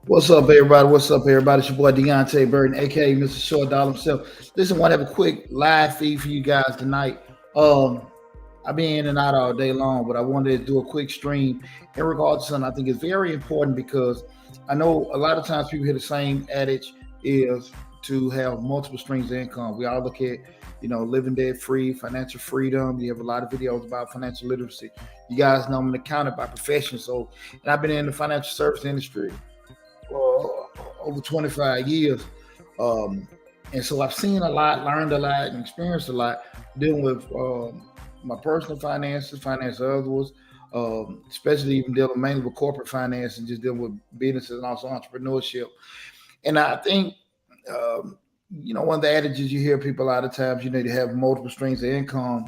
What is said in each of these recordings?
What's up, everybody? What's up, everybody? It's your boy Deonte Burden, aka Mr. Short Dollar himself. Listen, I want to have a quick live feed for you guys tonight. I've been in and out all day long, but I wanted to do a quick stream in regards to something I think is very important because I know a lot of times people hear the same adage is to have multiple streams of income. We all look at, living debt free, financial freedom. You have a lot of videos about financial literacy. You guys know I'm an accountant by profession, and I've been in the financial service industry over 25 years. Um, and so I've seen a lot, learned a lot, and experienced a lot dealing with my personal finances, finance of others, especially even dealing mainly with corporate finance and just dealing with businesses and also entrepreneurship. And I think, one of the adages you hear people a lot of times, you need to have multiple streams of income,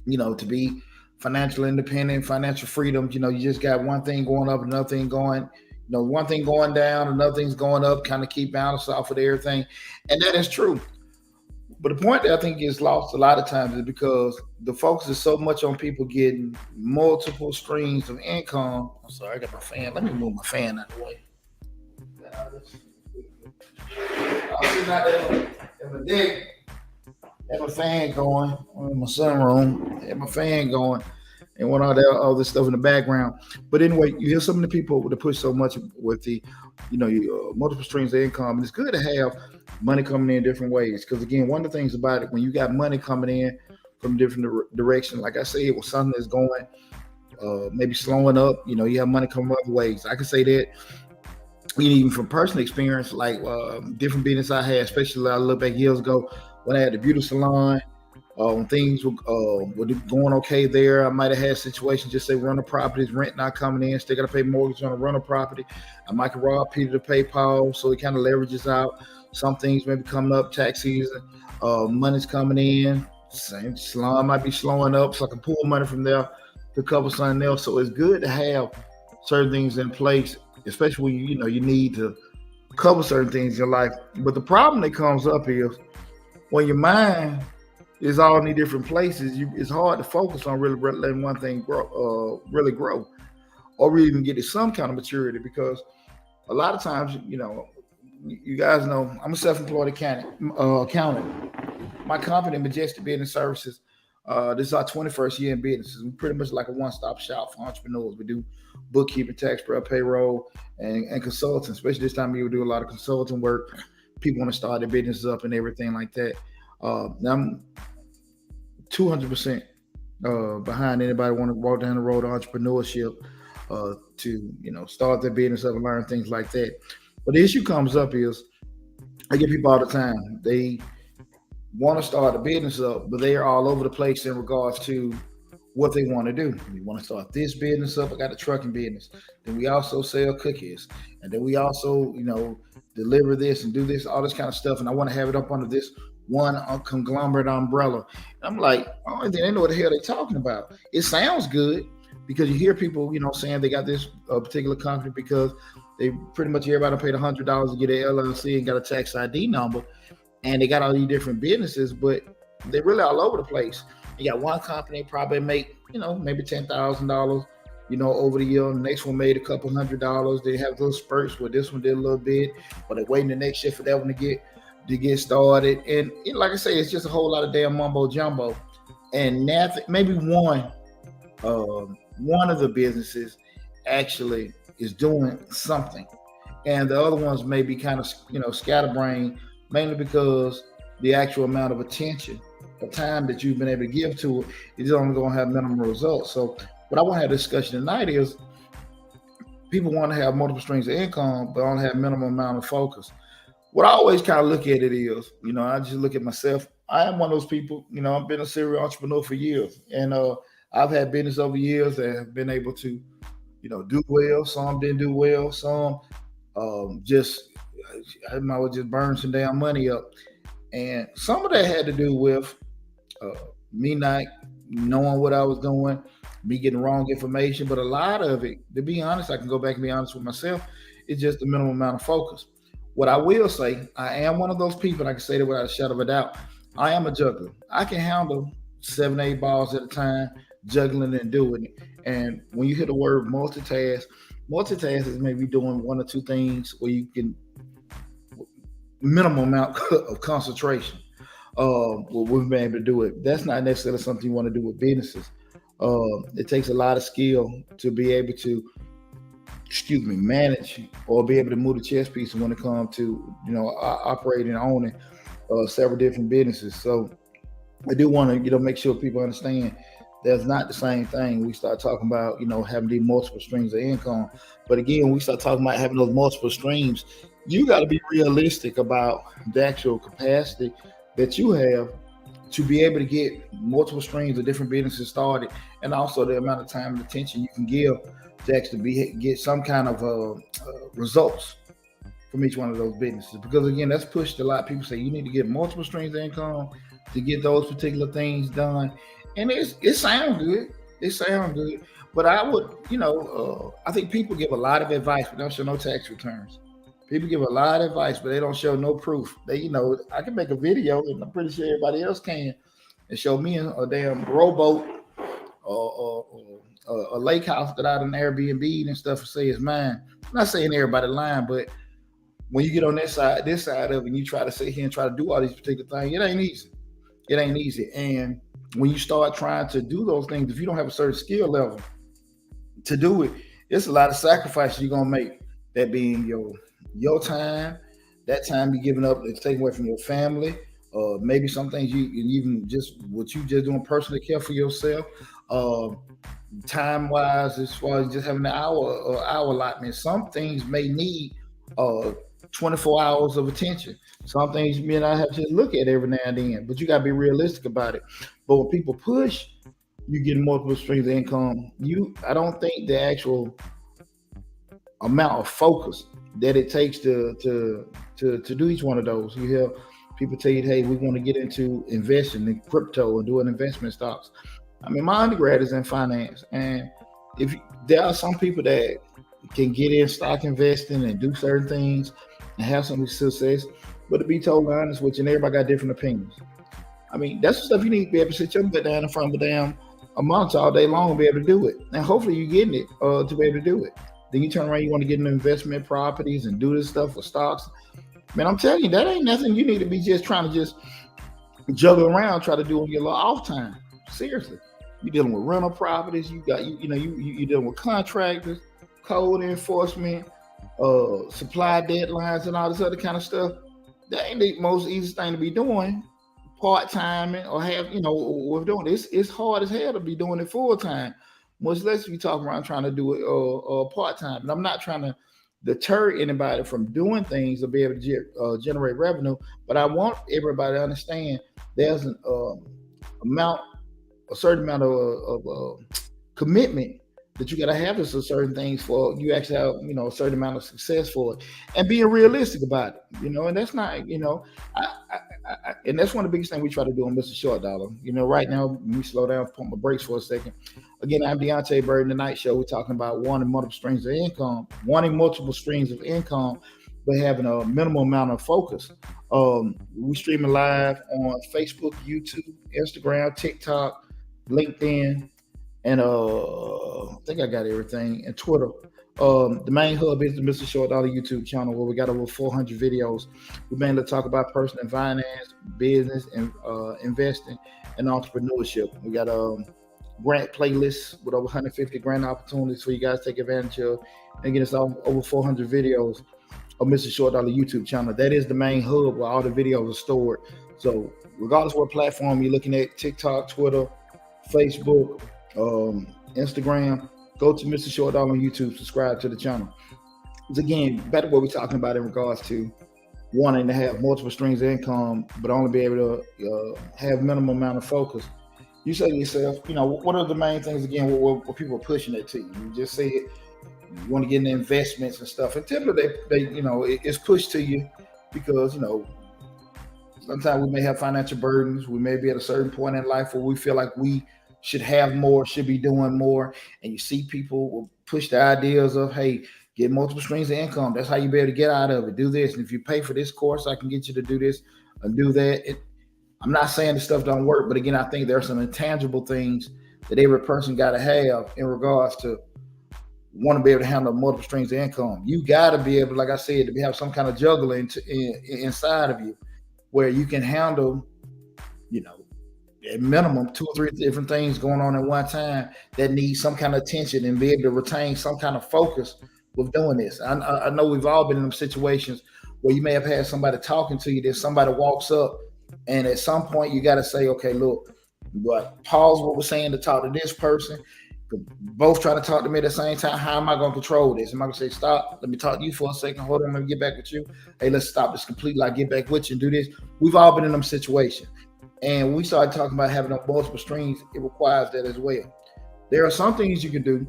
to be financial independent, financial freedom. You just got one thing going up, another thing going, one thing going down, another thing's going up, kind of keep balance off of everything. And that is true. But the point that I think gets lost a lot of times is because the focus is so much on people getting multiple streams of income. I'm sorry, I got my fan. Let me move my fan out of the way. I was sitting out there in my deck, had my fan going in my sunroom, had my fan going, and want all this stuff in the background. But anyway, you hear some of the people that push so much with the, multiple streams of income. And it's good to have money coming in different ways. Because again, one of the things about it, when you got money coming in from different directions, like I said, when something is going, maybe slowing up, you have money coming other ways. I can say that even from personal experience, like different business I had, especially I look back years ago when I had the beauty salon. When things were going okay there, I might have had situations, just say rental properties, rent not coming in, still got to pay mortgage on a rental property. I might can rob Peter to pay Paul, so it kind of leverages out. Some things maybe coming up, tax season, money's coming in, same salon might be slowing up, so I can pull money from there to cover something else. So it's good to have certain things in place, especially when you need to cover certain things in your life. But the problem that comes up is when your mind is all in these different places, it's hard to focus on really letting one thing really grow, or really even get to some kind of maturity. Because a lot of times, you guys know I'm a self-employed accountant. My company, Majestic Business Services, this is our 21st year in business. We're pretty much like a one-stop shop for entrepreneurs. We do bookkeeping, tax prep, payroll, and consulting. Especially this time of year, we do a lot of consulting work. People want to start their businesses up and everything like that. Now I'm 200% behind anybody want to walk down the road of entrepreneurship to start their business up and learn things like that. But the issue comes up is I get people all the time. They want to start a business up, but they are all over the place in regards to what they want to do. We want to start this business up. I got a trucking business. Then we also sell cookies, and then we also deliver this and do this, all this kind of stuff. And I want to have it up under this one conglomerate umbrella. And I'm like, oh, they know what the hell they're talking about. It sounds good because you hear people, saying they got this particular company because they pretty much everybody paid $100 to get an LLC and got a tax ID number, and they got all these different businesses, but they're really all over the place. You got one company probably make, maybe $10,000, over the year. The next one made a couple $100. They have those spurts where this one did a little bit, but they're waiting the next year for that one to get started. And like I say, it's just a whole lot of damn mumbo jumbo. And maybe one of the businesses actually is doing something, and the other ones may be kind of scatterbrained, mainly because the actual amount of attention or time that you've been able to give to it is only going to have minimal results. So what I want to have a discussion tonight is people want to have multiple streams of income but only have minimal amount of focus. What I always kind of look at it is, I just look at myself. I am one of those people, I've been a serial entrepreneur for years, and I've had business over years that have been able to, do well. Some didn't do well. Some I would just burn some damn money up. And some of that had to do with me not knowing what I was doing, me getting wrong information. But a lot of it, to be honest, I can go back and be honest with myself, it's just the minimum amount of focus. What I will say, I am one of those people, and I can say that without a shadow of a doubt. I am a juggler. I can handle 7, 8 balls at a time, juggling and doing it. And when you hear the word multitask, Multitask is maybe doing one or two things where you can minimum amount of concentration. Well, we've been able to do it. That's not necessarily something you want to do with businesses. It takes a lot of skill to be able to, manage or be able to move the chess piece when it comes to operating and owning several different businesses. So I do want to make sure people understand that's not the same thing. We start talking about having these multiple streams of income, but again, we start talking about having those multiple streams. You got to be realistic about the actual capacity that you have to be able to get multiple streams of different businesses started, and also the amount of time and attention you can give to actually get some kind of results from each one of those businesses. Because again, that's pushed a lot. People say you need to get multiple streams of income to get those particular things done, and it sounds good. It sounds good, but I would, I think people give a lot of advice, but don't show no tax returns. People give a lot of advice, but they don't show no proof. I can make a video, and I'm pretty sure everybody else can, and show me a damn rowboat or a lake house that out in Airbnb and stuff and say it's mine. I'm not saying everybody lying, but when you get on this side of it, and you try to sit here and try to do all these particular things, it ain't easy. It ain't easy. And when you start trying to do those things, if you don't have a certain skill level to do it, it's a lot of sacrifices you're gonna make. That being your time, that time you're giving up, it's taken away from your family. Maybe some things you even just what you just doing personally care for yourself. Uh, Time wise, as far as just having an hour allotment, some things may need uh 24 hours of attention. Some things you may not have to just look at every now and then, but you got to be realistic about it. But when people push, you get multiple streams of income. I don't think the actual amount of focus that it takes to do each one of those. You hear people tell you, hey, we want to get into investing in crypto and doing investment stocks. I mean, my undergrad is in finance, and if there are some people that can get in stock investing and do certain things and have some success, but to be totally honest with you, and everybody got different opinions. I mean, that's the stuff you need to be able to sit your butt down in front of a damn a monitor all day long and be able to do it. And hopefully you're getting it to be able to do it. Then you turn around, you want to get into investment properties and do this stuff with stocks. Man, I'm telling you, that ain't nothing you need to be just trying to just juggle around, try to do on your little off time. Seriously. You're dealing with rental properties, you're dealing with contractors, code enforcement, supply deadlines, and all this other kind of stuff. That ain't the most easiest thing to be doing part time or have, we're doing this. It's hard as hell to be doing it full time, much less if you talk around trying to do it part time. And I'm not trying to deter anybody from doing things to be able to generate revenue, but I want everybody to understand there's an amount, a certain amount of commitment that you got to have to certain things for you actually have, a certain amount of success for it, and being realistic about it, and that's not, and that's one of the biggest things we try to do on Mr. Short Dollar. Right now, let me slow down, pump my brakes for a second. Again, I'm Deonte Burden. The Night Show, we're talking about wanting multiple streams of income, but having a minimal amount of focus. We streaming live on Facebook, YouTube, Instagram, TikTok, LinkedIn, and I think I got everything, and Twitter. The main hub is the Mr. Short Dollar YouTube channel, where we got over 400 videos. We mainly talk about personal finance, business, and investing and entrepreneurship. We got grant playlists with over 150 grant opportunities for you guys to take advantage of. And again, it's over 400 videos of Mr. Short Dollar YouTube channel. That is the main hub where all the videos are stored. So regardless of what platform you're looking at, TikTok, Twitter, Facebook, Instagram, go to Mr. Short Dollar on YouTube, subscribe to the channel. It's again, back to what we're talking about in regards to wanting to have multiple streams of income, but only be able to have minimum amount of focus. You say to yourself, what are the main things again what people are pushing it to you? You just say it, you want to get into investments and stuff. And typically it's pushed to you because, sometimes we may have financial burdens. We may be at a certain point in life where we feel like we should have more, should be doing more. And you see people will push the ideas of, hey, get multiple streams of income. That's how you be able to get out of it. Do this. And if you pay for this course, I can get you to do this and do that. I'm not saying this stuff don't work, but again, I think there are some intangible things that every person got to have in regards to want to be able to handle multiple streams of income. You got to be able, like I said, to have some kind of juggler inside of you where you can handle, at minimum 2 or 3 different things going on at one time that need some kind of attention and be able to retain some kind of focus with doing this. I know we've all been in situations where you may have had somebody talking to you, then somebody walks up, and at some point you got to say, okay, look, but pause what we're saying to talk to this person. Both trying to talk to me at the same time. How am I going to control this? Am I going to say, stop, let me talk to you for a second, hold on, let me get back with you. Hey, let's stop this completely. I get back with you and do this. We've all been in them situations. And when we started talking about having multiple streams, it requires that as well. There are some things you can do,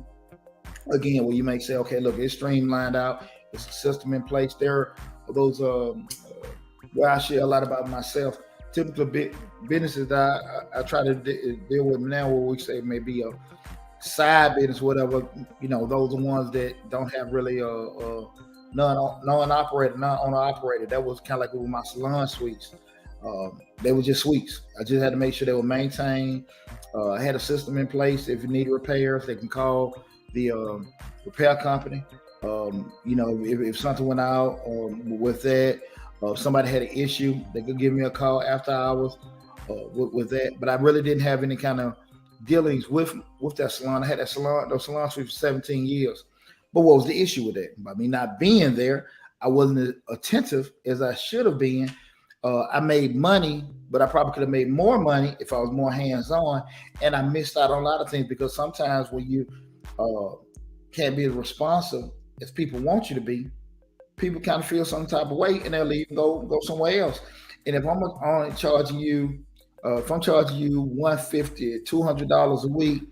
again, where you may say, okay, look, it's streamlined out. It's a system in place. There are those where I share a lot about myself. Typical businesses that I try to deal with now, where we say maybe a side business, whatever, those are ones that don't have really non-owner operated. That was kind of like with my salon suites. They were just suites. I just had to make sure they were maintained. I had a system in place. If you need repairs, they can call the repair company. If something went out with that, if somebody had an issue, they could give me a call after hours with that. But I really didn't have any kind of dealings with that salon. I had those salon suites for 17 years. But what was the issue with that? By me not being there, I wasn't as attentive as I should have been. I made money, but I probably could have made more money if I was more hands-on, and I missed out on a lot of things because sometimes when you can't be as responsive as people want you to be, people kind of feel some type of way and they'll leave and go somewhere else. And if I'm only charging you, if I'm charging you $150, $200 a week,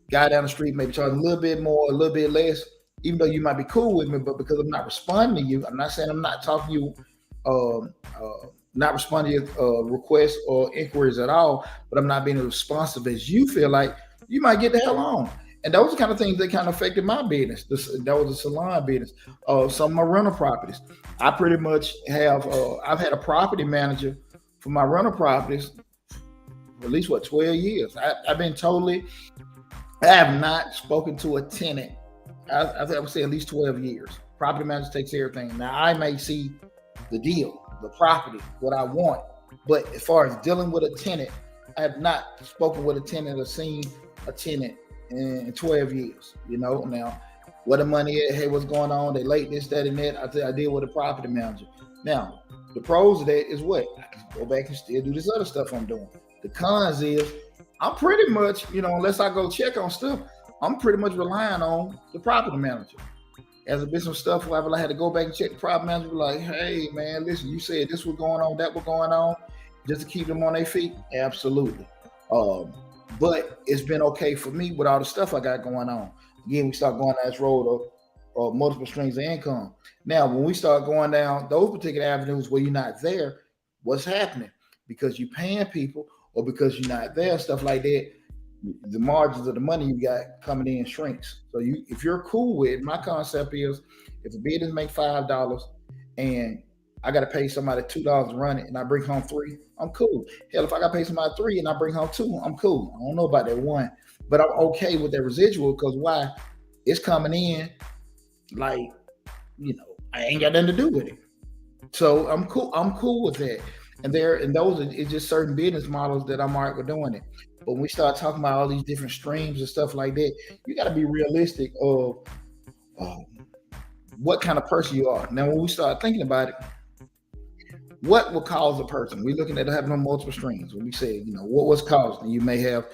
guy down the street maybe charging a little bit more, a little bit less, even though you might be cool with me, but because I'm not responding to you, I'm not saying I'm not talking to you, not responding to your requests or inquiries at all, but I'm not being as responsive as you feel like, you might get the hell on. And those are the kind of things that kind of affected my business. That was a salon business. Some of my rental properties. I pretty much have, I've had a property manager for my rental properties for at least 12 years. I have not spoken to a tenant. I would say at least 12 years. Property manager takes care of everything. Now I may see the deal, the property, what I want. But as far as dealing with a tenant, I have not spoken with a tenant or seen a tenant in 12 years. Now, what the money is, hey, what's going on? They late this, that, and that. I deal with a property manager. Now, the pros of that is what? I can go back and still do this other stuff I'm doing. The cons is I'm pretty much, unless I go check on stuff, I'm pretty much relying on the property manager. As a business stuff, where I had to go back and check the property manager, like, hey, man, listen, you said this was going on, that was going on, just to keep them on their feet? Absolutely. But it's been okay for me with all the stuff I got going on. Again, we start going down this road of multiple streams of income. Now, when we start going down those particular avenues where you're not there, what's happening? Because you're paying people or because you're not there, stuff like that, the margins of the money you got coming in shrinks. So if you're cool with it, my concept is if a business make $5 and I got to pay somebody $2 to run it and I bring home $3, I'm cool. Hell, if I got to pay somebody $3 and I bring home $2, I'm cool. I don't know about that one, but I'm okay with that residual because why? It's coming in like, I ain't got nothing to do with it. So I'm cool. I'm cool with that. And those are it's just certain business models that I'm all right with doing it. But when we start talking about all these different streams and stuff like that, you got to be realistic of what kind of person you are. Now, when we start thinking about it, what will cause a person? We're looking at having multiple streams. When we say, what's causing? You may have,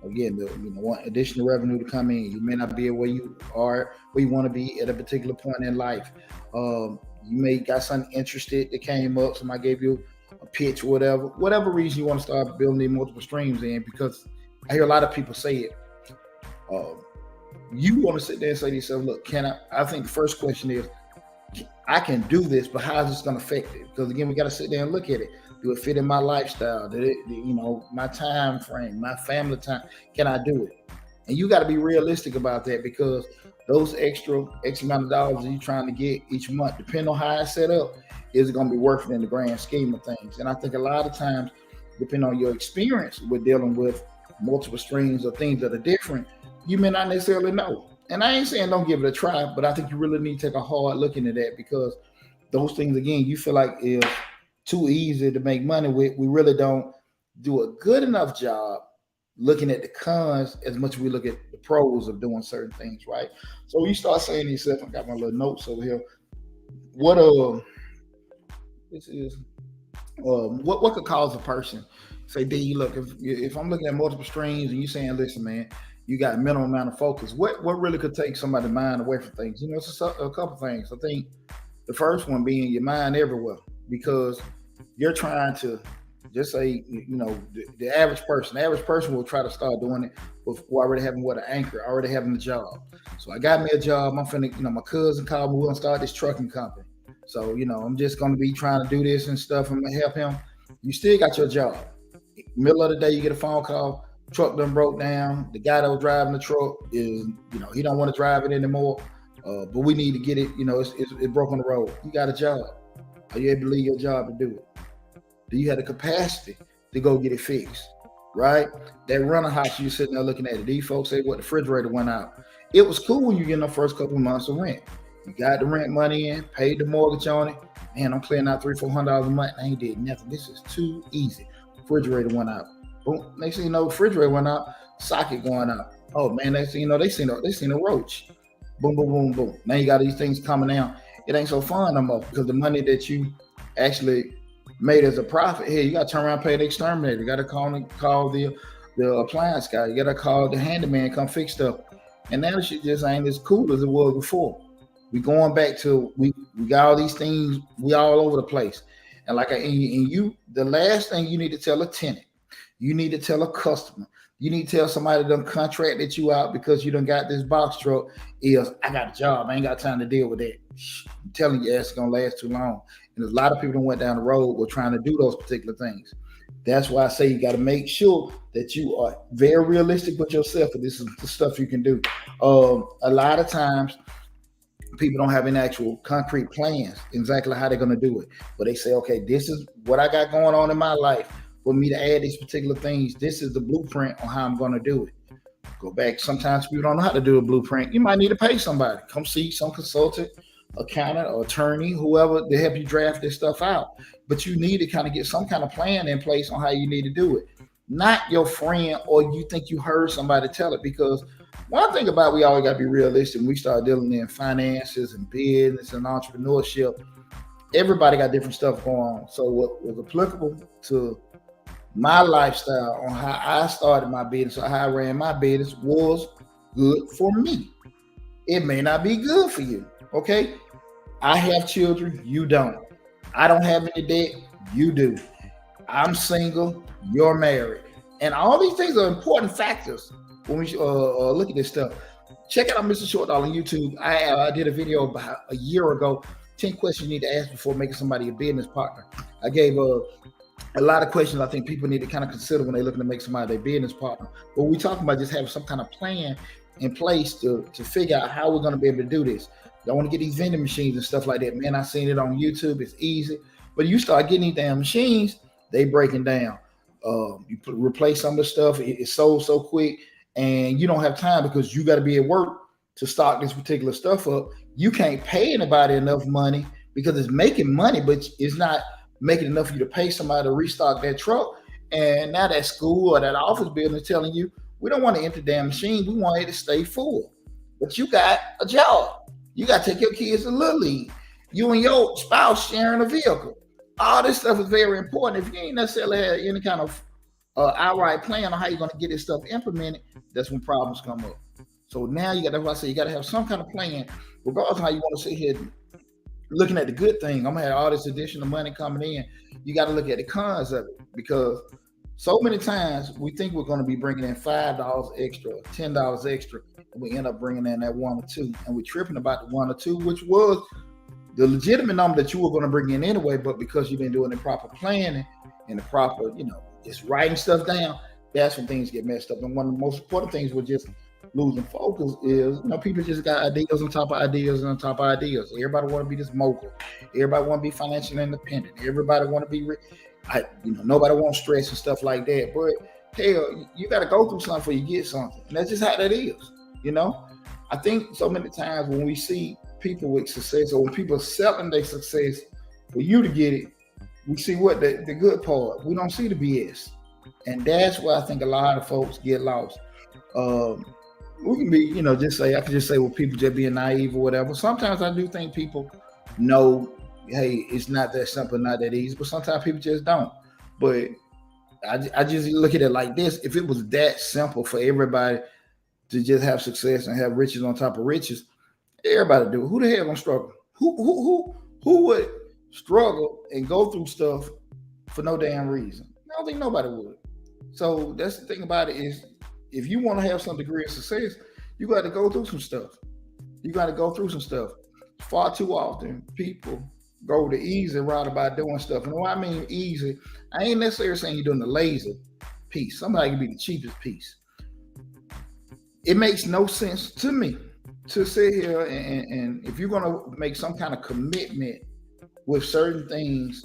again, want additional revenue to come in. You may not be where you are, where you want to be at a particular point in life. You may got something interested that came up. Somebody gave you a pitch, whatever reason you want to start building these multiple streams in, because I hear a lot of people say it. You want to sit there and say to yourself, look, I think the first question is, I can do this, but how is this going to affect it? Because again, we got to sit there and look at it. Do it fit in my lifestyle? My time frame, my family time? Can I do it? And you got to be realistic about that, because those X amount of dollars that you're trying to get each month, depending on how it's set up, is it going to be worth it in the grand scheme of things? And I think a lot of times, depending on your experience with dealing with multiple streams or things that are different, you may not necessarily know. And I ain't saying don't give it a try, but I think you really need to take a hard look into that, because those things, again, you feel like is too easy to make money with. We really don't do a good enough job looking at the cons as much as we look at the pros of doing certain things, right? So you start saying to yourself, I got my little notes over here. What this is what could cause a person say, D, look, if I'm looking at multiple streams and you saying, listen, man, you got a minimum amount of focus, what really could take somebody's mind away from things? It's a couple things. I think the first one being your mind everywhere, because you're trying to just say, the average person will try to start doing it before already having an anchor, already having a job. So I got me a job. I'm finna, my cousin called me, we're gonna start this trucking company. So, I'm just gonna be trying to do this and stuff. I'm gonna help him. You still got your job. Middle of the day, you get a phone call, truck done broke down. The guy that was driving the truck is, he don't want to drive it anymore. But we need to get it, it's broke on the road. You got a job. Are you able to leave your job to do it? Do you have the capacity to go get it fixed? Right? That rental house, you sitting there looking at it. These folks say, the refrigerator went out. It was cool when you get in the first couple of months of rent. You got the rent money in, paid the mortgage on it. Man, I'm clearing out $300-400 a month. I ain't did nothing. This is too easy. Refrigerator went out. Boom. Next thing you know, refrigerator went out. Socket going out. Oh man, next thing you know, they seen a roach. Boom, boom, boom, boom. Now you got these things coming down. It ain't so fun no more, because the money that you actually made as a profit, here you got to turn around and pay the exterminator. You got to call the appliance guy. You got to call the handyman, come fix stuff. And now the shit just ain't as cool as it was before. We going back to we got all these things. We all over the place. And the last thing you need to tell a tenant, you need to tell a customer, you need to tell somebody that done contracted you out because you done got this box truck is, I got a job. I ain't got time to deal with that. I'm telling you, it's gonna last too long. And a lot of people that went down the road were trying to do those particular things. That's why I say you got to make sure that you are very realistic with yourself. And this is the stuff you can do. A lot of times, people don't have any actual concrete plans exactly how they're going to do it. But they say, okay, this is what I got going on in my life. For me to add these particular things, this is the blueprint on how I'm going to do it. Go back. Sometimes people don't know how to do a blueprint. You might need to pay somebody. Come see some consultant, accountant, or attorney, whoever, to help you draft this stuff out. But you need to kind of get some kind of plan in place on how you need to do it. Not your friend, or you think you heard somebody tell it. Because one thing about, we always got to be realistic. When we start dealing in finances and business and entrepreneurship, everybody got different stuff going on. So what was applicable to my lifestyle on how I started my business or how I ran my business was good for me. It may not be good for you. Okay. I have children. You don't. I don't have any debt. You do. I'm single. You're married. And all these things are important factors when we look at this stuff. Check out Mr. Short Dollar on YouTube. I did a video about a year ago, 10 questions you need to ask before making somebody a business partner. I gave a lot of questions I think people need to kind of consider when they're looking to make somebody their business partner. But we're talking about just having some kind of plan in place to figure out how we're going to be able to do this. Don't want to get these vending machines and stuff like that. Man, I seen it on YouTube. It's easy. But you start getting these damn machines, they breaking down. You replace some of the stuff. It's sold so quick, and you don't have time because you got to be at work to stock this particular stuff up. You can't pay anybody enough money because it's making money, but it's not making enough for you to pay somebody to restock that truck. And now that school or that office building is telling you, we don't want to empty damn machine. We want it to stay full. But you got a job. You got to take your kids to Little League. You and your spouse sharing a vehicle. All this stuff is very important. If you ain't necessarily had any kind of outright plan on how you're going to get this stuff implemented, that's when problems come up. So now that's why I say you got to have some kind of plan, regardless of how you want to sit here looking at the good thing. I'm going to have all this additional money coming in. You got to look at the cons of it, because so many times we think we're going to be bringing in $5 extra, $10 extra, and we end up bringing in that 1 or 2, and we're tripping about the 1 or 2, which was the legitimate number that you were going to bring in anyway. But because you've been doing the proper planning and the proper, just writing stuff down, that's when things get messed up. And one of the most important things with just losing focus is, people just got ideas on top of ideas and on top of ideas. Everybody want to be this mogul. Everybody want to be financially independent. Everybody want to be nobody wants stress and stuff like that. But hell, you got to go through something before you get something, and that's just how that is. I think so many times when we see people with success, or when people are selling their success for you to get it, we see what the good part. We don't see the BS, and that's why I think a lot of folks get lost. Um, we can be, just say I can just say, well, people just being naive or whatever. Sometimes I do think people know, hey, it's not that simple, not that easy, but sometimes people just don't. But I just look at it like this: if it was that simple for everybody to just have success and have riches on top of riches, everybody do it. Who the hell gonna struggle? Who would struggle and go through stuff for no damn reason? I don't think nobody would. So that's the thing about it is, if you want to have some degree of success, you got to go through some stuff. You got to go through some stuff. Far too often, people go the easy route about doing stuff. And when I mean easy, I ain't necessarily saying you're doing the lazy piece. Somebody can be the cheapest piece. It makes no sense to me to sit here and if you're going to make some kind of commitment with certain things,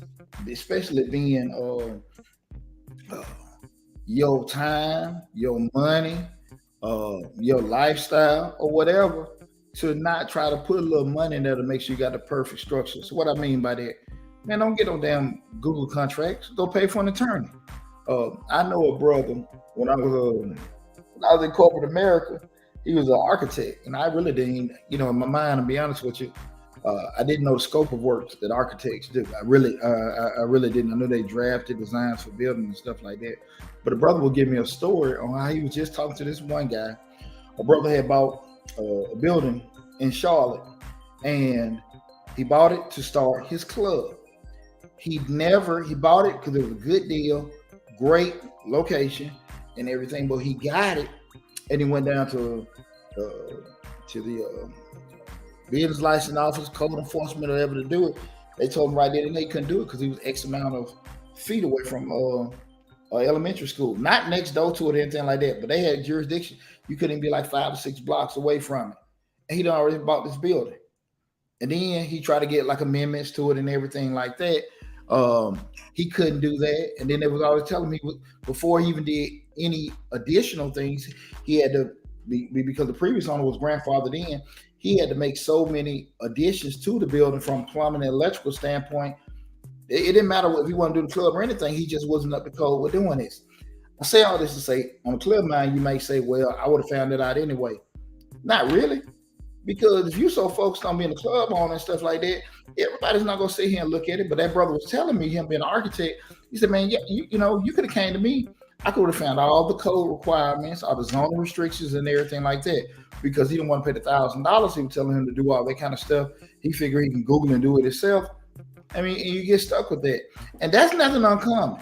especially being your time, your money, your lifestyle, or whatever, to not try to put a little money in there to make sure you got the perfect structure. So what I mean by that, man, don't get no damn Google contracts. Go pay for an attorney. I know a brother when I was in corporate America. He was an architect, and I really didn't, in my mind, to be honest with you, I didn't know the scope of work that architects do. I really didn't. I knew they drafted designs for buildings and stuff like that. But a brother would give me a story on how he was just talking to this one guy. A brother had bought a building in Charlotte, and he bought it to start his club. He bought it because it was a good deal, great location and everything, but he got it and he went down to the business license office, code enforcement, or whatever to do it. They told him right there and they couldn't do it because he was X amount of feet away from elementary school, not next door to it or anything like that, but they had jurisdiction. You couldn't be like 5 or 6 blocks away from it. And he'd already bought this building. And then he tried to get like amendments to it and everything like that. He couldn't do that. And then they was always telling me before he even did any additional things, he had to be, because the previous owner was grandfathered in, he had to make so many additions to the building from plumbing and electrical standpoint. It didn't matter if he wanted to do the club or anything. He just wasn't up to code with doing this. I say all this to say, on the club mind, you may say, well, I would have found it out anyway. Not really. Because if you so focused on being a club owner and stuff like that, everybody's not going to sit here and look at it. But that brother was telling me, him being an architect, he said, man, you could have came to me. I could have found all the code requirements, all the zoning restrictions and everything like that. Because he didn't want to pay the $1,000. He was telling him to do all that kind of stuff. He figured he can Google and do it himself. I mean, and you get stuck with that. And that's nothing uncommon.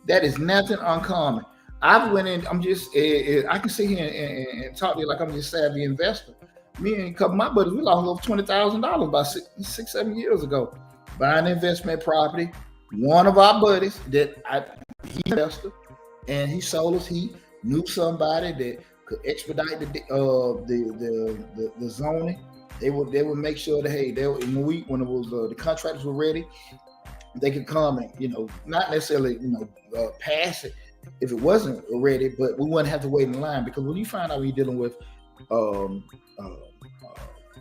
That is nothing uncommon. I went in, I'm just, I can sit here and talk to you like I'm just a savvy investor. Me and a couple of my buddies, we lost over $20,000 about 6-7 years ago buying investment property. One of our buddies he invested, and he sold us. He knew somebody that could expedite the zoning. They would make sure that when it was the contractors were ready, they could come and not necessarily pass it if it wasn't ready, but we wouldn't have to wait in line. Because when you find out you're dealing with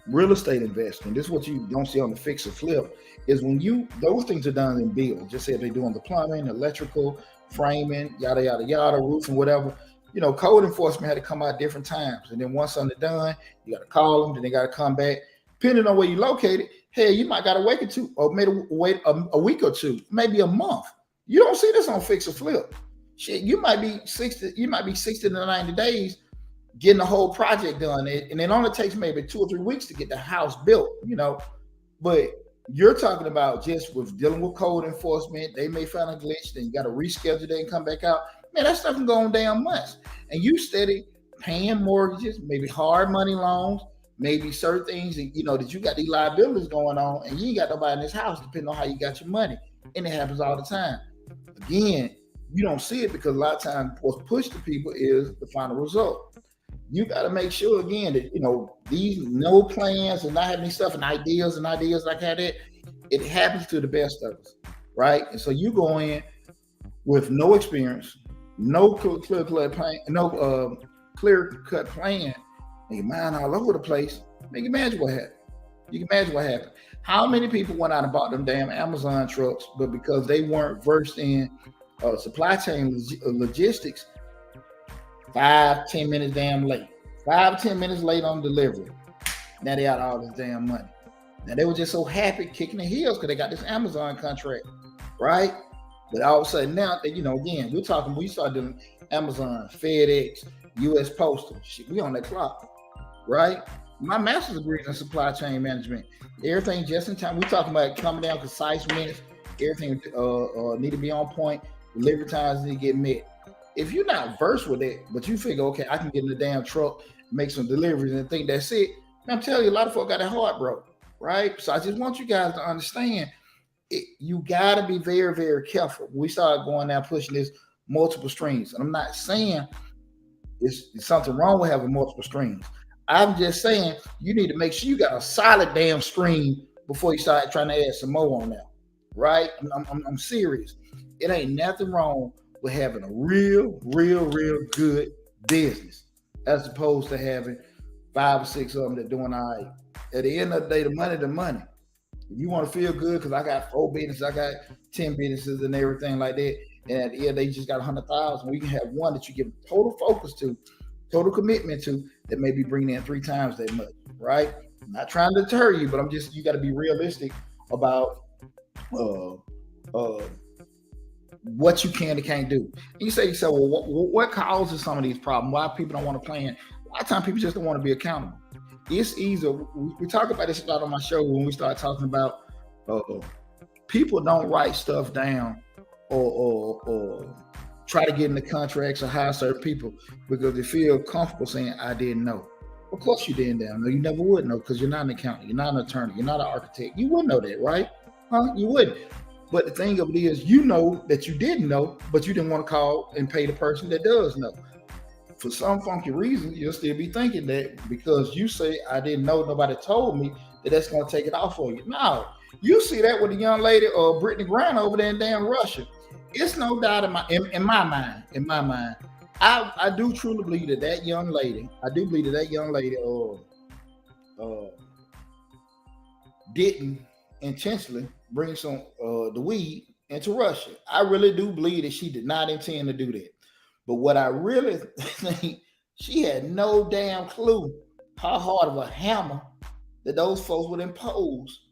real estate investing, this is what you don't see on the fix or flip, is when those things are done in bills. Just say if they're doing the plumbing, electrical, framing, yada yada yada, roofing, whatever. Code enforcement had to come out different times, and then once something's done, you got to call them. Then they got to come back. Depending on where you're located, hey, you might got to wait wait a week or two, maybe a month. You don't see this on fix or flip. Shit, you might be 60 to 90 days getting the whole project done, and it only takes maybe 2 or 3 weeks to get the house built. But you're talking about just with dealing with code enforcement. They may find a glitch, then you got to reschedule it and come back out. Man, that stuff can go on damn months. And you steady paying mortgages, maybe hard money loans, maybe certain things, that you got these liabilities going on, and you ain't got nobody in this house, depending on how you got your money. And it happens all the time. Again, you don't see it because a lot of times what's pushed to people is the final result. You got to make sure, again, that, these no plans and not having any stuff and ideas like that, it happens to the best of us, right? And so you go in with no experience, no clear-cut plan, Nigga, mine all over the place. Nigga, imagine what happened. You can imagine what happened. How many people went out and bought them damn Amazon trucks, but because they weren't versed in supply chain logistics, 5-10 minutes damn late. 5-10 minutes late on delivery. Now they out all this damn money. Now they were just so happy kicking the heels because they got this Amazon contract, right? But all of a sudden now, again, we're talking, we started doing Amazon, FedEx, U.S. Postal. Shit, we on that clock, right? My master's degree is in supply chain management. Everything just in time. We're talking about coming down concise minutes. Everything need to be on point. Delivery times need to get met. If you're not versed with it, but you figure, okay, I can get in the damn truck, make some deliveries and think that's it. I'm telling you, a lot of folks got their heart broke, right? So I just want you guys to understand, you got to be very, very careful. We started going down pushing this multiple streams. And I'm not saying it's something wrong with having multiple streams. I'm just saying you need to make sure you got a solid damn stream before you start trying to add some more on there, right? I'm serious. It ain't nothing wrong with having a real good business as opposed to having 5 or 6 of them that doing all right. At the end of the day, the money. If you want to feel good, because I got 4 businesses, I got 10 businesses and everything like that, and at the end they just got 100,000. We can have one that you give total focus to, total commitment to, that may be bringing in 3 times that much, right? I'm not trying to deter you, but you got to be realistic about what you can and can't do. And you say, well, what causes some of these problems? Why people don't want to plan? A lot of times people just don't want to be accountable. It's easy. We talk about this a lot on my show when we start talking about people don't write stuff down or try to get into contracts or hire certain people because they feel comfortable saying, I didn't know. Of course you didn't know. You never would know because you're not an accountant. You're not an attorney. You're not an architect. You wouldn't know that, right? Huh? You wouldn't. But the thing of it is, you know that you didn't know, but you didn't want to call and pay the person that does know. For some funky reason, you'll still be thinking that because you say, I didn't know, nobody told me, that's going to take it off for you. No, you see that with the young lady or Brittany Grant over there in damn Russia. It's no doubt in my mind, I do truly believe that young lady, didn't intentionally bring some the weed into Russia. I really do believe that she did not intend to do that. But what I really think, she had no damn clue how hard of a hammer that those folks would impose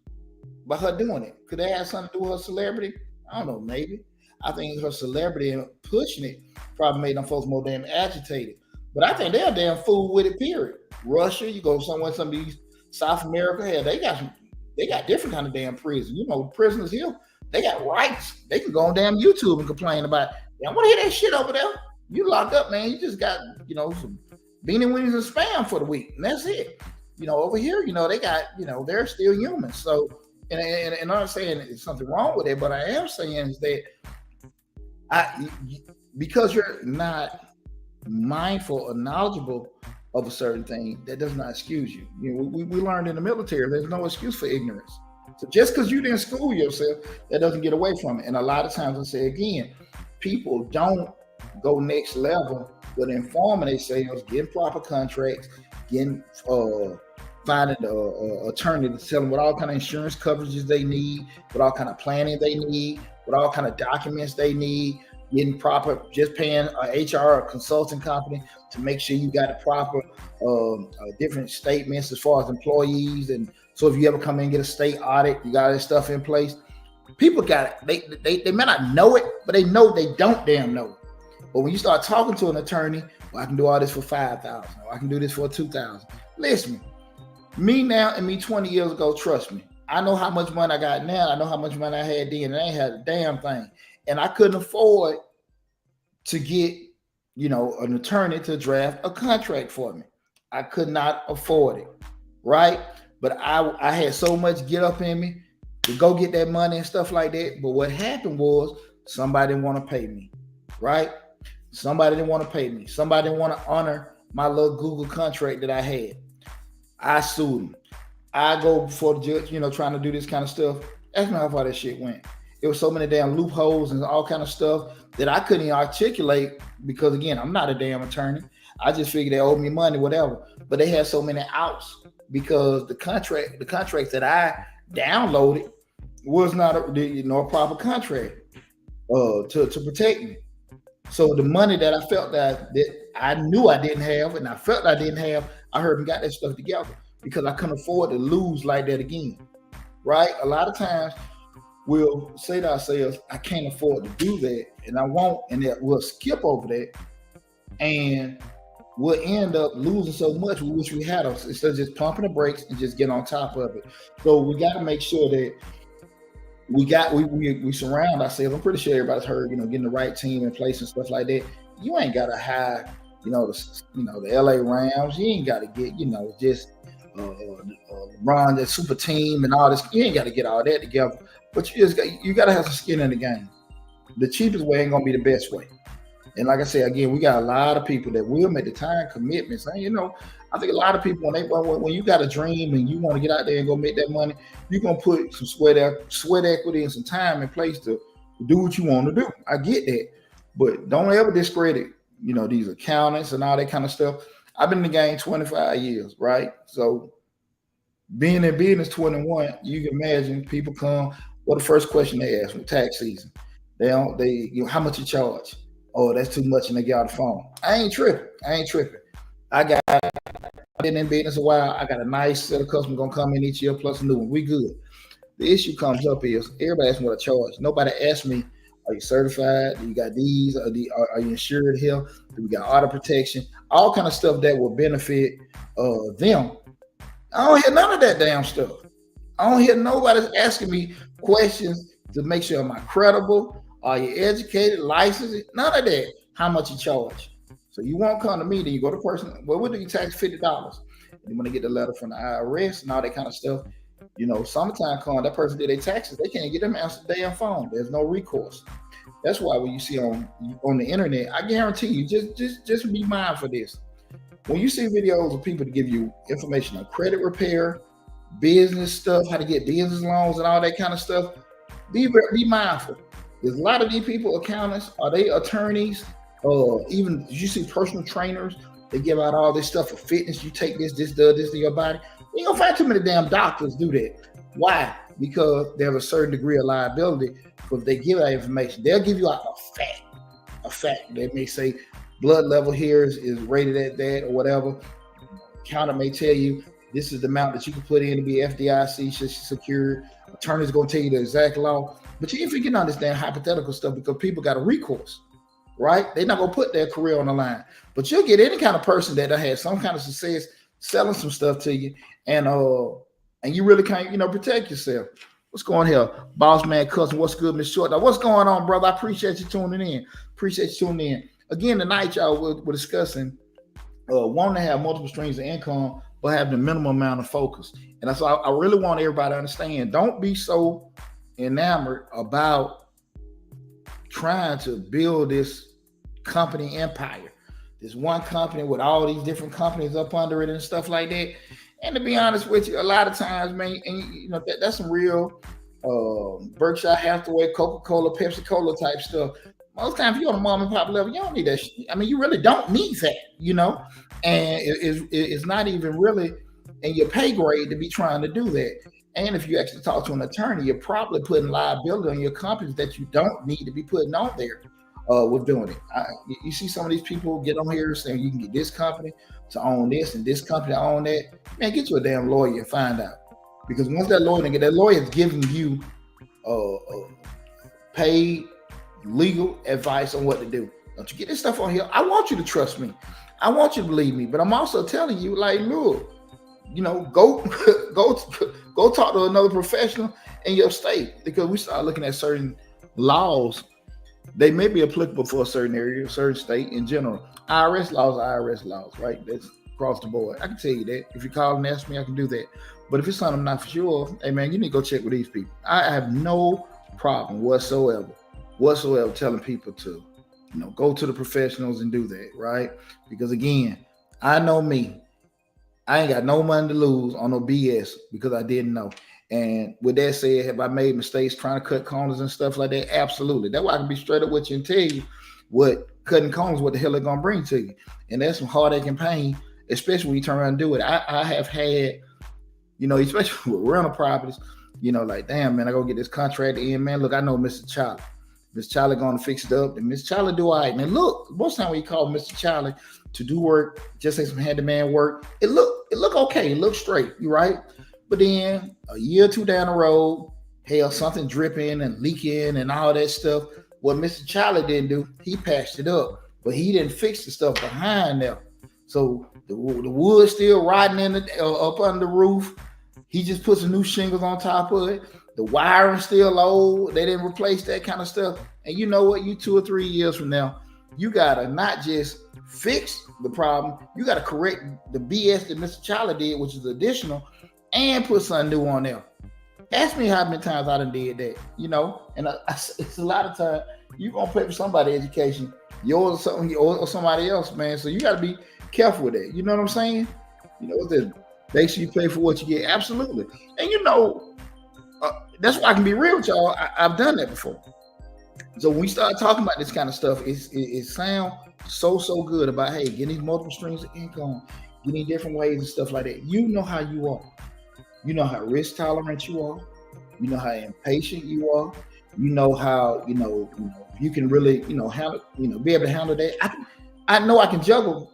by her doing it. Could that have something to do with her celebrity? I don't know, maybe. I think her celebrity and pushing it probably made them folks more damn agitated. But I think they're a damn fool with it, period. Russia, you go somewhere, some of these South America, hell, they got different kind of damn prison. You know, prisoners here, they got rights. They can go on damn YouTube and complain about, I want to hear that shit over there. You locked up, man. You just got, some beanie weenies and spam for the week. And that's it. Over here, they got, they're still human. So, and I'm not saying there's something wrong with it, but I am saying is that because you're not mindful or knowledgeable of a certain thing, that does not excuse you. We learned in the military, there's no excuse for ignorance. So just because you didn't school yourself, that doesn't get away from it. And a lot of times I say again, people don't go next level with informing themselves, getting proper contracts, finding an attorney to tell them what all kind of insurance coverages they need, what all kind of planning they need, what all kind of documents they need, getting proper, just paying an HR or consulting company to make sure you got the proper different statements as far as employees. And so if you ever come in and get a state audit, you got this stuff in place. People got it. They may not know it, but they know they don't damn know it. But when you start talking to an attorney, well, I can do all this for $5,000, or I can do this for $2,000. Listen, me now and me 20 years ago, trust me, I know how much money I got now. I know how much money I had then, and I ain't had a damn thing. And I couldn't afford to get, an attorney to draft a contract for me. I could not afford it, right? But I had so much get up in me to go get that money and stuff like that. But what happened was somebody didn't want to pay me, right? Somebody didn't want to pay me. Somebody didn't want to honor my little Google contract that I had. I sued them. I go before the judge, trying to do this kind of stuff. That's not how far that shit went. It was so many damn loopholes and all kind of stuff that I couldn't even articulate because, again, I'm not a damn attorney. I just figured they owed me money, whatever. But they had so many outs because the contracts that I downloaded was not a proper contract to protect me. So the money that I felt that I knew I didn't have, and I felt I didn't have, I heard and got that stuff together because I couldn't afford to lose like that again. Right? A lot of times we'll say to ourselves, I can't afford to do that, and I won't, and that we'll skip over that, and we'll end up losing so much we wish we had us instead of just pumping the brakes and just get on top of it. So we got to make sure that we surround ourselves. I'm pretty sure everybody's heard, getting the right team in place and stuff like that. You ain't got to hire, the LA Rams. You ain't got to get, just LeBron, that super team and all this. You ain't got to get all that together. But you got to have some skin in the game. The cheapest way ain't gonna be the best way. And like I said, again, we got a lot of people that will make the time commitments. And, I think a lot of people, when you got a dream and you want to get out there and go make that money, you're going to put some sweat equity and some time in place to do what you want to do. I get that. But don't ever discredit, these accountants and all that kind of stuff. I've been in the game 25 years, right? So being in business 21, you can imagine people come, the first question they ask me, tax season. How much you charge? Oh, that's too much, and they get out the phone. I ain't tripping. I've been in business a while. I got a nice set of customers gonna come in each year plus a new one. We good. The issue comes up is everybody asks me what I charge. Nobody asks me, are you certified? Do you got these? Are you insured here? Do we got auto protection? All kind of stuff that will benefit them. I don't hear none of that damn stuff. I don't hear nobody asking me questions to make sure am I credible? Are you educated, licensed? None of that. How much you charge? So you won't come to me, then you go to the person, well, what do you tax $50? You want to get the letter from the IRS and all that kind of stuff. Summertime come, that person did their taxes, they can't get them answer the damn phone. There's no recourse. That's why when you see on the internet, I guarantee you, just be mindful of this. When you see videos of people to give you information on credit repair, business stuff, how to get business loans and all that kind of stuff, be mindful. There's a lot of these people, accountants, are they attorneys? Even you see personal trainers, they give out all this stuff for fitness. You take this does this to your body. You ain't gonna find too many damn doctors do that. Why? Because they have a certain degree of liability. Because if they give that information, they'll give you a fact. They may say blood level here is rated at that or whatever. Counter may tell you this is the amount that you can put in to be FDIC secured. Attorney's gonna tell you the exact law, but you ain't forgetting all this damn hypothetical stuff because people got a recourse. Right? They're not gonna put their career on the line. But you'll get any kind of person that has some kind of success selling some stuff to you, and you really can't, protect yourself. What's going here? Boss man cousin, what's good, Miss Short? Now, what's going on, brother? I appreciate you tuning in. Again, tonight, y'all, we're discussing wanting to have multiple streams of income, but having the minimum amount of focus. And that's why I really want everybody to understand. Don't be so enamored about trying to build this company empire, this one company with all these different companies up under it and stuff like that. And to be honest with you, a lot of times, man, and that's some real Berkshire Hathaway, Coca-Cola, Pepsi-Cola type stuff. Most times, if you're on a mom and pop level, you don't need that shit. I mean, you really don't need that, and it's not even really in your pay grade to be trying to do that. And if you actually talk to an attorney, you're probably putting liability on your companies that you don't need to be putting on there with doing it. You see some of these people get on here saying you can get this company to own this and this company to own that. Man, get you a damn lawyer and find out. Because once that lawyer is giving you paid legal advice on what to do. Don't you get this stuff on here? I want you to trust me. I want you to believe me. But I'm also telling you, like, look, go talk to another professional in your state, because we start looking at certain laws. They may be applicable for a certain area, a certain state in general. IRS laws, right? That's across the board. I can tell you that. If you call and ask me, I can do that. But if it's something I'm not for sure, hey man, you need to go check with these people. I have no problem whatsoever telling people to, go to the professionals and do that, right? Because again, I know me. I ain't got no money to lose on no BS because I didn't know. And with that said, have I made mistakes trying to cut corners and stuff like that? Absolutely. That's why I can be straight up with you and tell you what cutting cones, what the hell they're gonna bring to you, and that's some heartache and pain, especially when you turn around and do it. I have had, especially with rental properties, like, damn, man, I go get this contract in, man. Look, I know Mr. Charlie. Miss Charlie gonna fix it up, and Miss Charlie do all right. And look, most time when you call Mr. Charlie to do work, just like some handyman work, it look okay, it look straight, you right? But then a year or two down the road, hell, something dripping and leaking and all that stuff. What Mr. Charlie didn't do, he patched it up, but he didn't fix the stuff behind there. So the wood still rotting in up under the roof. He just put some new shingles on top of it. The wiring still old. They didn't replace that kind of stuff. And you know what? You 2 or 3 years from now, you gotta not just fix the problem, you gotta correct the BS that Mr. Charlie did, which is additional, and put something new on there. Ask me how many times I done did that, And it's a lot of time you gonna pay for somebody's education, yours or something, or somebody else, man. So you gotta be careful with that. You know what I'm saying? Make sure you pay for what you get. Absolutely. And that's why I can be real with y'all. I've done that before. So when we start talking about this kind of stuff, it sounds so good about, hey, getting these multiple streams of income, getting different ways and stuff like that. You know how you are. You know how risk tolerant you are. You know how impatient you are. You know how you can really handle be able to handle that. I know I can juggle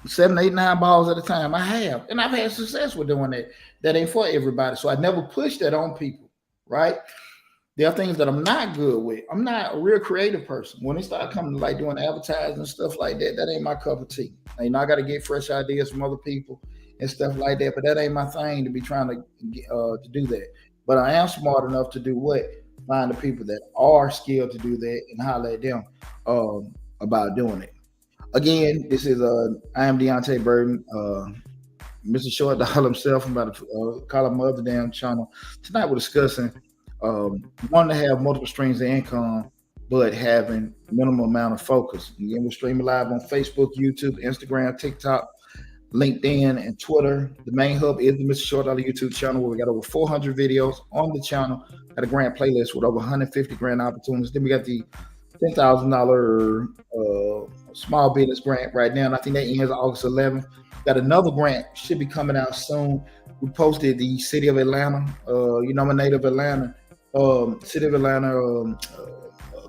7, 8, 9 balls at a time. I have, and I've had success with doing that. That ain't for everybody, so I never push that on people, right? There are things that I'm not good with. I'm not a real creative person. When they start coming to like doing advertising and stuff like that, that ain't my cup of tea. I got to get fresh ideas from other people and stuff like that, but that ain't my thing to be trying to do that. But I am smart enough to do what? Find the people that are skilled to do that and holler at them about doing it. Again, this is I am Deonte Burden, Mr. Short Dollar himself. I'm about to call up my other damn channel. Tonight we're discussing wanting to have multiple streams of income, but having minimum amount of focus. Again, we're streaming live on Facebook, YouTube, Instagram, TikTok, LinkedIn, and Twitter. The main hub is the Mr. Short Dollar YouTube channel, where we got over 400 videos on the channel. Got a grant playlist with over 150 grant opportunities. Then we got the $10,000 small business grant right now, and I think that ends August 11th. Got another grant, should be coming out soon. We posted the City of Atlanta, I'm a native Atlanta, City of Atlanta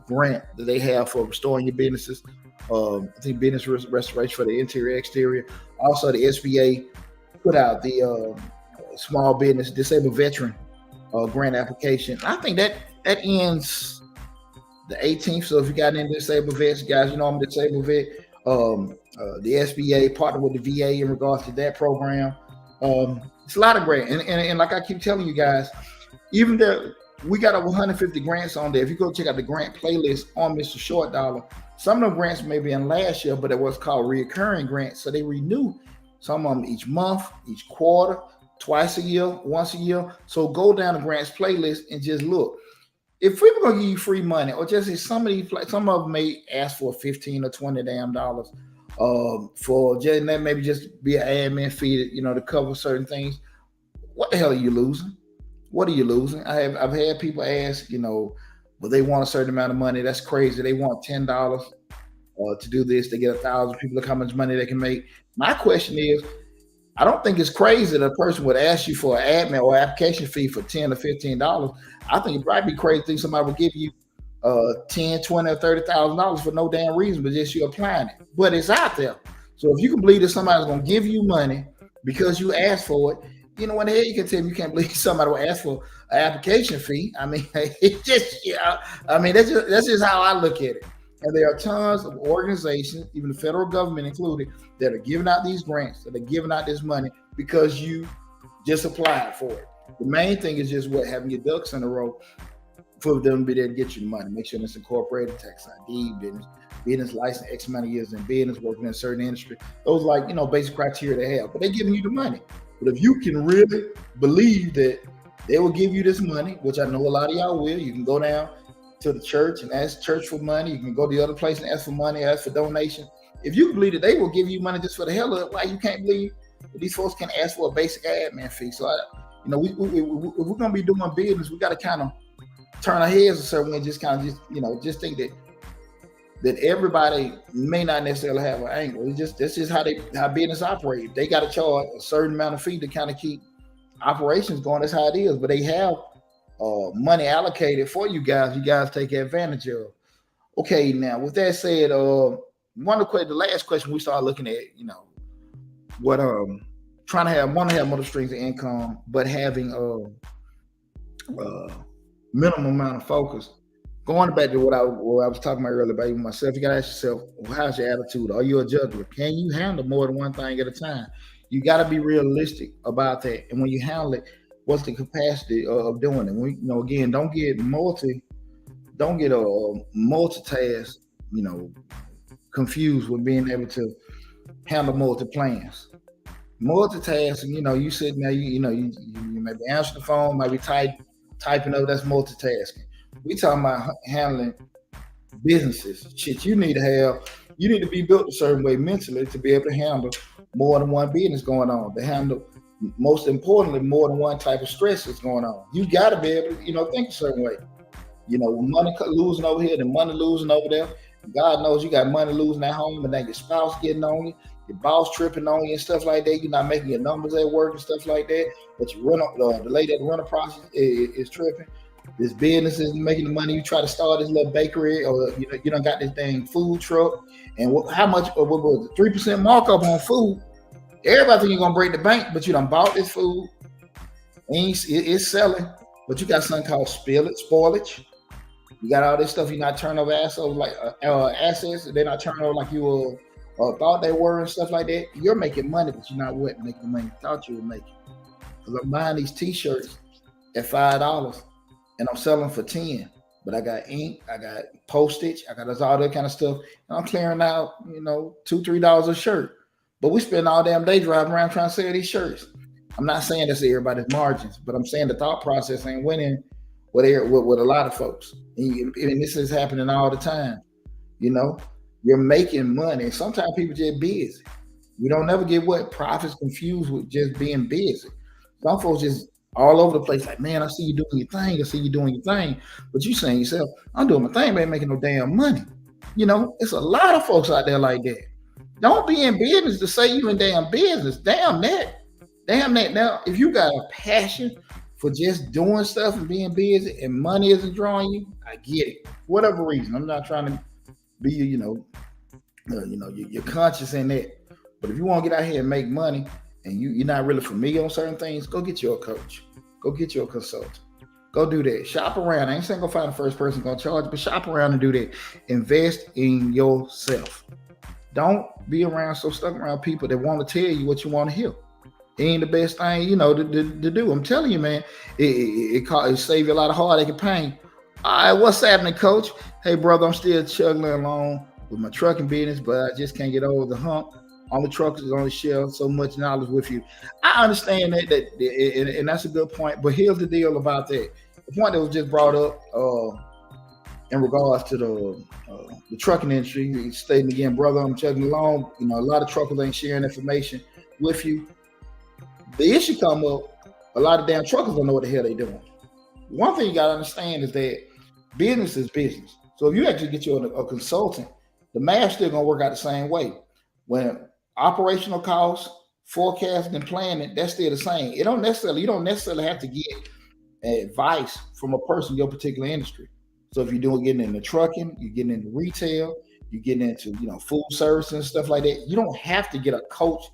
grant that they have for restoring your businesses. I think business restoration for the interior, exterior. Also, the SBA put out the small business disabled veteran grant application. I think that ends the 18th. So if you got any disabled vets, guys, I'm a disabled vet. The SBA partnered with the VA in regards to that program. It's a lot of grants, and like I keep telling you guys, even there, we got over 150 grants on there. If you go check out the grant playlist on Mr. Short Dollar, some of the grants may be in last year, but it was called reoccurring grants. So they renew some of them each month, each quarter, twice a year, once a year. So go down the grants playlist and just look. If we were gonna give you free money, or just some of them may ask for $15 or $20 damn dollars for just maybe just be an admin fee, to cover certain things. What the hell are you losing? What are you losing? I've had people ask, but they want a certain amount of money. That's crazy. They want $10 to do this. They get 1,000 people. Look how much money they can make. My question is, I don't think it's crazy that a person would ask you for an admin or application fee for $10 or $15. I think it'd probably be crazy to think somebody would give you $10, $20, or $30,000 for no damn reason, but just you applying it. But it's out there. So if you can believe that somebody's going to give you money because you asked for it, what the hell you can tell me you can't believe somebody will ask for an application fee. I mean, it just, that's just how I look at it. And there are tons of organizations, even the federal government included, that are giving out these grants, that are giving out this money because you just applied for it. The main thing is just having your ducks in a row for them to be there to get you the money. Make sure it's incorporated, tax ID, business license, X amount of years in business, working in a certain industry. Those basic criteria they have, but they're giving you the money. But if you can really believe that they will give you this money, which I know a lot of y'all will, you can go down to the church and ask church for money. You can go to the other place and ask for money, ask for donation. If you believe that they will give you money just for the hell of it, why you can't believe that these folks can ask for a basic admin fee? So, if we're going to be doing business, we got to kind of turn our heads a certain way, just think that that everybody may not necessarily have an angle. It's just this is how business operate. They got to charge a certain amount of fee to kind of keep operations going. That's how it is. But they have money allocated for you guys. You guys take advantage of. Okay, now with that said, the last question we started looking at, what trying to have multiple streams of income, but having minimum amount of focus. Going back to what I was talking about earlier about myself, you got to ask yourself, how's your attitude? Are you a juggler? Can you handle more than one thing at a time? You got to be realistic about that. And when you handle it, what's the capacity of doing it? Again, don't get multitask, confused with being able to handle multiple plans. Multitasking, you sitting there, you maybe answer the phone, maybe typing up, that's multitasking. We talking about handling businesses. Shit, you need to be built a certain way mentally to be able to handle more than one business going on, to handle, most importantly, more than one type of stress that's going on. You got to be able to, think a certain way. Money losing over here, the money losing over there. God knows you got money losing at home, and then your spouse getting on you, your boss tripping on you and stuff like that. You're not making your numbers at work and stuff like that. But the lady at the rental process is tripping. This business isn't making the money. You try to start this little bakery, or you done got this dang food truck, and how much? What was it? 3% markup on food. Everybody think you're gonna break the bank, but you done bought this food, and it's selling. But you got something called spoilage. You got all this stuff you're not turning over assets. They're not turning over like you thought they were and stuff like that. You're making money, but you're not making the money you thought you were making. Because I'm buying these T-shirts at $5. And I'm selling for 10, but I got ink, I got postage, I got all that kind of stuff. And I'm clearing out, $2-3 a shirt. But we spend all damn day driving around trying to sell these shirts. I'm not saying that's everybody's margins, but I'm saying the thought process ain't winning with a lot of folks. And this is happening all the time. You're making money. Sometimes people just busy. We don't never get profits confused with just being busy. Some folks just all over the place, like, man, I see you doing your thing. But you saying yourself, I'm doing my thing, but ain't making no damn money. It's a lot of folks out there like that. Don't be in business to say you in damn business. Damn that. Now, if you got a passion for just doing stuff and being busy and money isn't drawing you, I get it. For whatever reason. I'm not trying to be, you're conscious in that. But if you want to get out here and make money, and you're not really familiar on certain things, go get you a coach. Go get you a consultant. Go do that. Shop around. I ain't saying go find the first person going to charge, but shop around and do that. Invest in yourself. Don't be stuck around people that want to tell you what you want to hear. It ain't the best thing, to do. I'm telling you, man, it save you a lot of heartache and pain. All right, what's happening, coach? Hey, brother, I'm still chugging along with my trucking business, but I just can't get over the hump. All the truckers only share so much knowledge with you. I understand that and that's a good point. But here's the deal about that. The point that was just brought up in regards to the trucking industry, stating again, brother, I'm chugging along. A lot of truckers ain't sharing information with you. The issue come up, a lot of damn truckers don't know what the hell they doing. One thing you got to understand is that business is business. So if you actually get you a consultant, the math still going to work out the same way. When operational costs, forecasting, and planning, that's still the same. You don't necessarily have to get advice from a person in your particular industry. So if you're getting into trucking, you're getting into retail, you're getting into food service and stuff like that, you don't have to get a coach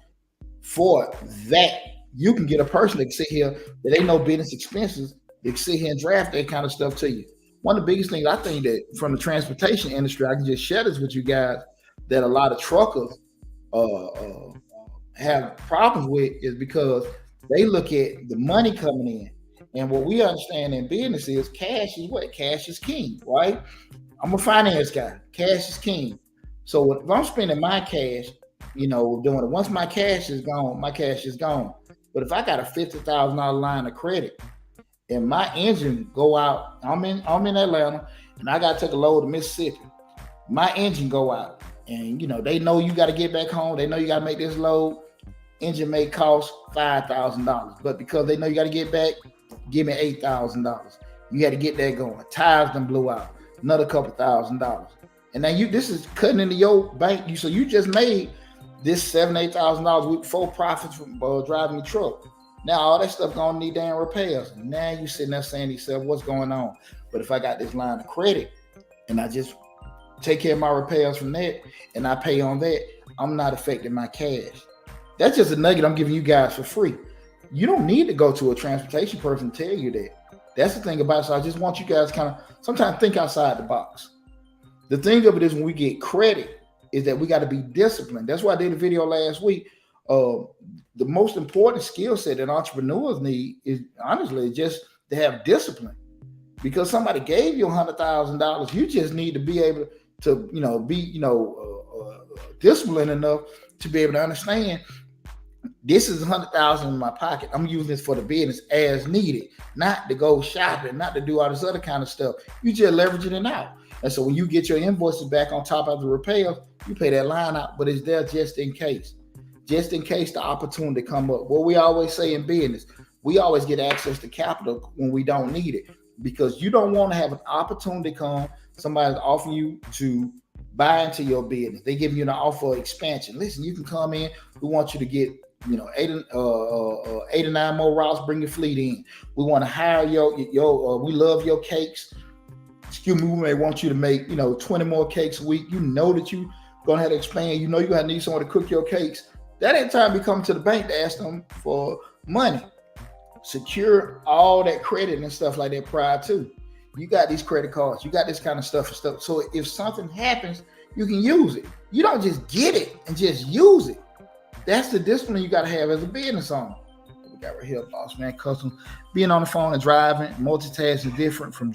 for that. You can get a person that can sit here that they know business expenses, they can sit here and draft that kind of stuff to you. One of the biggest things I think that from the transportation industry, I can just share this with you guys, that a lot of truckers have problems with is because they look at the money coming in. And what we understand in business is cash is what? Cash is king, right? I'm a finance guy. Cash is king. So if I'm spending my cash, doing it, once my cash is gone, my cash is gone. But if I got a $50,000 line of credit and my engine go out, I'm in Atlanta and I got to take a load to Mississippi, my engine go out. And they know you got to get back home. They know you got to make this load. Engine may cost $5,000, but because they know you got to get back, give me $8,000. You got to get that going. Tires done blew out, another couple $1,000. And now this is cutting into your bank. So you just made this $7,000-8,000 with full profits from driving the truck. Now all that stuff gonna need damn repairs. Now you sitting there saying to yourself, what's going on? But if I got this line of credit and I just take care of my repairs from that and I pay on that, I'm not affecting my cash. That's just a nugget I'm giving you guys for free. You don't need to go to a transportation person to tell you that. That's the thing about it. So I just want you guys kind of sometimes think outside the box. The thing of it is when we get credit is that we got to be disciplined. That's why I did a video last week. The most important skill set that entrepreneurs need is honestly just to have discipline. Because somebody gave you $100,000, you just need to be able to, be disciplined enough to be able to understand this is $100,000 in my pocket. I'm using this for the business as needed, not to go shopping, not to do all this other kind of stuff. You just leveraging it out. And so when you get your invoices back on top of the repairs, you pay that line out, but it's there just in case the opportunity come up. What we always say in business, we always get access to capital when we don't need it, because you don't want to have an opportunity come, somebody's offering you to buy into your business. They give you an offer of expansion. Listen, you can come in. We want you to get 8 or 9 more routes. Bring your fleet in. We want to hire your. We love your cakes. Excuse me. We may want you to make 20 more cakes a week. You know that you gonna have to expand. You know you're gonna need someone to cook your cakes. That ain't time to come to the bank to ask them for money. Secure all that credit and stuff like that prior to. You got these credit cards, you got this kind of stuff and stuff. So if something happens, you can use it. You don't just get it and just use it. That's the discipline you got to have as a business owner. We got right here, boss man, custom. Being on the phone and driving, multitasking is different from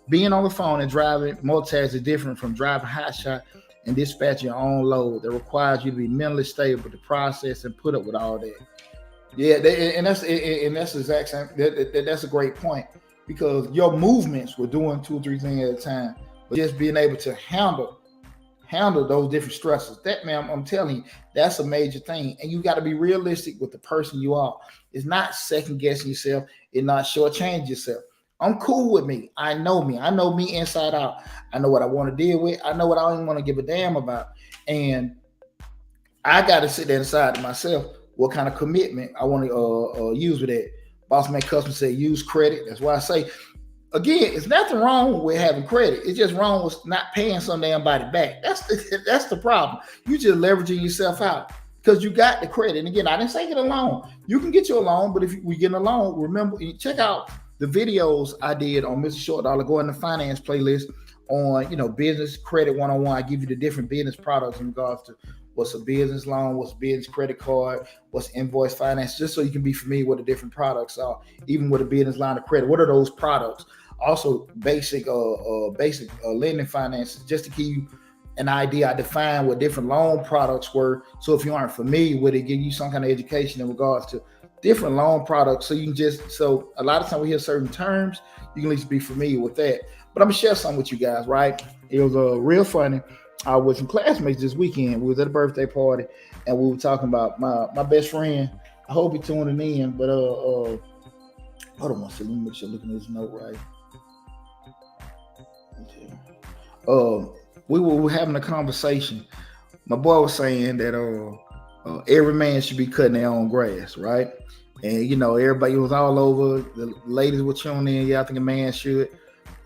being on the phone and driving, multitasking is different from driving hotshot and dispatch your own load. That requires you to be mentally stable to process and put up with all that. Yeah, that's exact same. That's a great point, because your movements were doing 2 or 3 things at a time, but just being able to handle those different stresses. That, man, I'm telling you, that's a major thing. And you got to be realistic with the person you are. It's not second guessing yourself. It's not shortchanging yourself. I'm cool with me. I know me. I know me inside out. I know what I want to deal with. I know what I don't even want to give a damn about. And I got to sit there inside to myself what kind of commitment I want to use with that. Boss man custom said use credit. That's why I say, again, it's nothing wrong with having credit. It's just wrong with not paying some damn body back. That's the problem. You just leveraging yourself out because you got the credit. And again, I didn't say get a loan. You can get you a loan, but if we get a loan, remember, check out the videos I did on Mr. Short Dollar. Go in the finance playlist on business credit 101. I give you the different business products in regards to what's a business loan, what's a business credit card, what's invoice finance, just so you can be familiar with the different products are, even with a business line of credit. What are those products? Also, basic lending finances, just to give you an idea. I define what different loan products were. So if you aren't familiar with it, give you some kind of education in regards to different loan products. So you can so a lot of times we hear certain terms, you can at least be familiar with that. But I'm gonna share something with you guys, right? It was real funny. I was some classmates this weekend. We was at a birthday party and we were talking about my best friend. I hope he's tuning in, but hold on one second. Let me make sure I'm looking at this note right. We were having a conversation. My boy was saying that every man should be cutting their own grass, right? And everybody was all over. The ladies were tuning in. Yeah, I think a man should.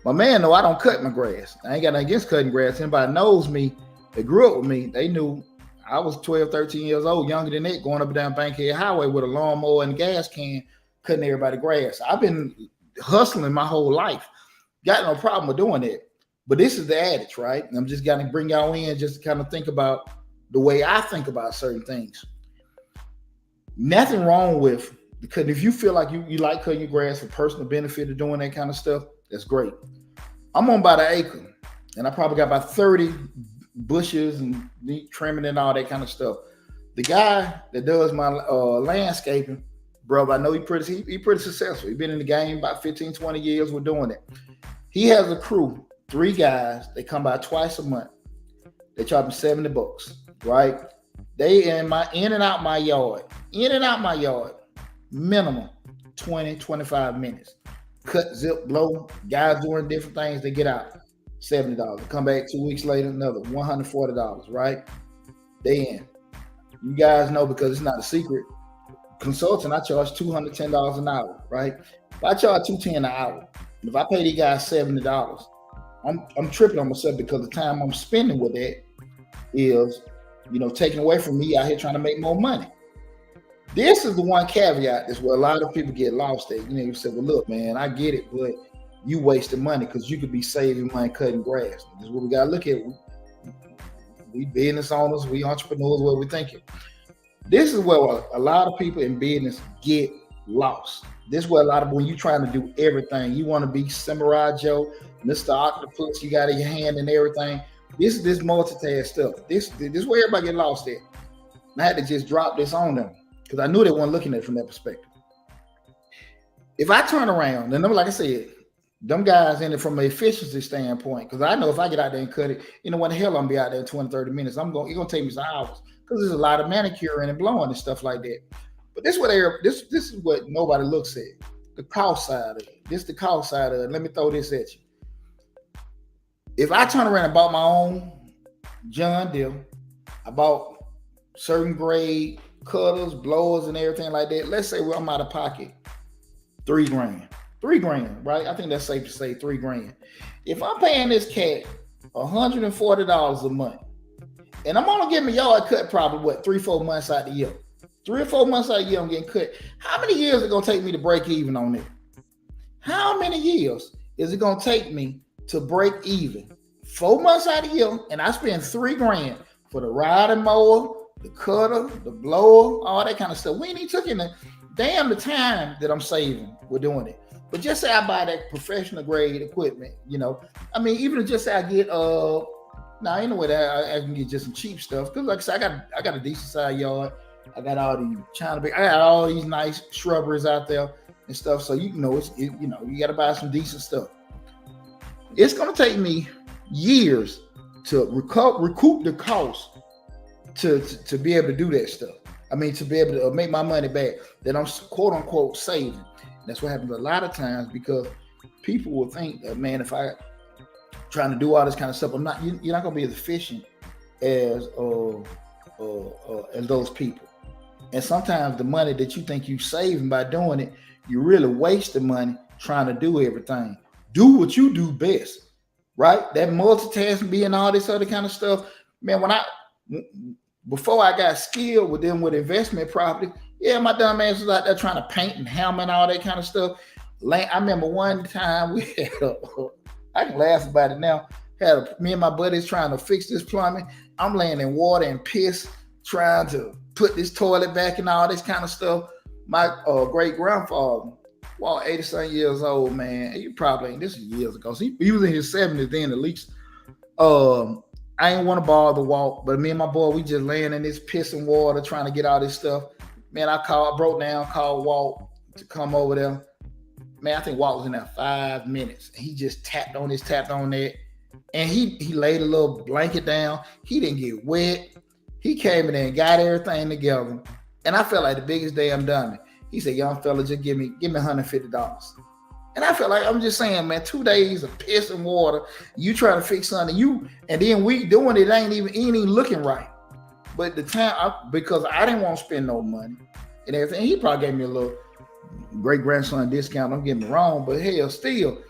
My man, I don't cut my grass. I ain't got nothing against cutting grass. Anybody knows me, they grew up with me, they knew I was 12, 13 years old, younger than that, going up and down Bankhead Highway with a lawnmower and a gas can, cutting everybody's grass. I've been hustling my whole life. Got no problem with doing that. But this is the adage, right? And I'm just going to bring y'all in just to kind of think about the way I think about certain things. Nothing wrong with cutting. If you feel like you like cutting your grass for personal benefit of doing that kind of stuff, that's great. I'm on about an acre, and I probably got about 30 bushes and trimming and all that kind of stuff. The guy that does my landscaping, bro, I know he pretty successful. He's been in the game about 15, 20 years with doing it. He has a crew, 3 guys. They come by twice a month. They charge me $70, right? They in and out my yard, minimum 20, 25 minutes. Cut, zip, blow, guys doing different things, they get out. $70. Come back 2 weeks later, another $140, right? Then you guys know, because it's not a secret, consultant, I charge $210 an hour, right? If I charge $210 an hour, if I pay these guys $70, I'm tripping on myself, because the time I'm spending with that is, taken away from me out here trying to make more money. This is the one caveat is where a lot of people get lost at. You say, well, look, man, I get it, but you wasting money, because you could be saving money cutting grass. This is what we got to look at. We business owners, we entrepreneurs, what we thinking. This is where a lot of people in business get lost. This is where a lot of, when you're trying to do everything, you want to be Samurai Joe, Mr. Octopus, you got in your hand and everything. This multitask stuff. This is where everybody get lost at. And I had to just drop this on them, because I knew they weren't looking at it from that perspective. If I turn around, and like I said, them guys in it from an efficiency standpoint, because I know if I get out there and cut it, what the hell I'm going to be out there in 20, 30 minutes. It's going to take me some hours, because there's a lot of manicuring and blowing and stuff like that. But this is what nobody looks at, the cost side of it. This is the cost side of it. Let me throw this at you. If I turn around and bought my own John Deere, I bought certain grade cutters, blowers, and everything like that. Let's say I'm out of pocket $3,000. $3,000, right? I think that's safe to say $3,000. If I'm paying this cat $140 a month, and I'm only getting my yard cut probably 3-4 months out the year. 3 or 4 months out of the year I'm getting cut. How many years is it gonna take me to break even on it? How many years is it gonna take me to break even? 4 months out of the year, and I spend $3,000 for the riding mower, the cutter, the blower, all that kind of stuff. We ain't even took in the time that I'm saving. We're doing it. But just say I buy that professional grade equipment, even just say I get now anyway that I can get just some cheap stuff, because like I said, I got a decent size yard. I got all these I got all these nice shrubberies out there and stuff. So you got to buy some decent stuff. It's gonna take me years to recoup the cost to be able to do that stuff. To be able to make my money back that I'm quote unquote saving. That's what happens a lot of times, because people will think that, man, if I trying to do all this kind of stuff, you're not gonna be as efficient as those people. And sometimes the money that you think you're saving by doing it, you really waste the money trying to do everything. Do what you do best, right? That multitasking, being all this other kind of stuff, man. Before I got skilled with investment property, yeah, my dumb ass was out there trying to paint and hammer and all that kind of stuff. I remember one time we had I can laugh about it now. Me and my buddies trying to fix this plumbing. I'm laying in water and piss, trying to put this toilet back and all this kind of stuff. My great grandfather, 80-something years old, man. He probably ain't, this is years ago. So he was in his 70s then at least. I ain't want to bother Walt, but me and my boy, we just laying in this piss and water trying to get all this stuff. Man, called Walt to come over there. Man, I think Walt was in there 5 minutes. And he just tapped on that. And he laid a little blanket down. He didn't get wet. He came in there and got everything together. And I felt like the biggest damn dummy. He said, young fella, just give me $150. And I felt like, I'm just saying, man, 2 days of piss and water, you trying to fix something, and then we doing it, ain't even looking right. But the time, because I didn't want to spend no money and everything, he probably gave me a little great-grandson discount, don't get me wrong, but hell, still,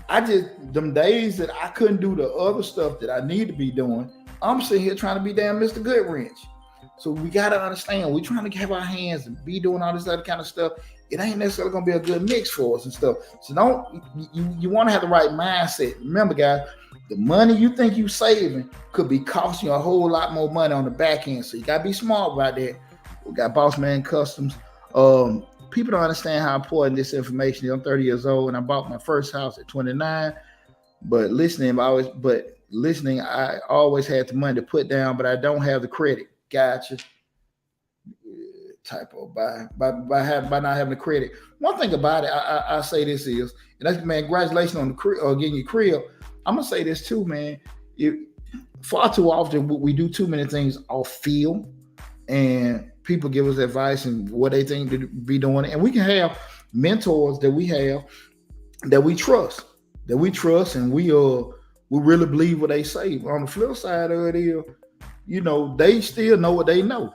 them days that I couldn't do the other stuff that I need to be doing, I'm sitting here trying to be damn Mr. Goodwrench. So we got to understand, we're trying to have our hands and be doing all this other kind of stuff. It ain't necessarily going to be a good mix for us and stuff. So you want to have the right mindset. Remember, guys, the money you think you saving could be costing you a whole lot more money on the back end. So you got to be smart about that. We got Boss Man Customs. People don't understand how important this information is. I'm 30 years old and I bought my first house at 29. But listening, I always had the money to put down, but I don't have the credit. Gotcha. Typo by not having the credit. One thing about it, I say this is, and that's, man, congratulations on getting your crib. I'm gonna say this too, man. Far too often we do too many things off feel, and people give us advice and what they think to be doing, and we can have mentors that we trust, and will really believe what they say. But on the flip side of it is, they still know what they know.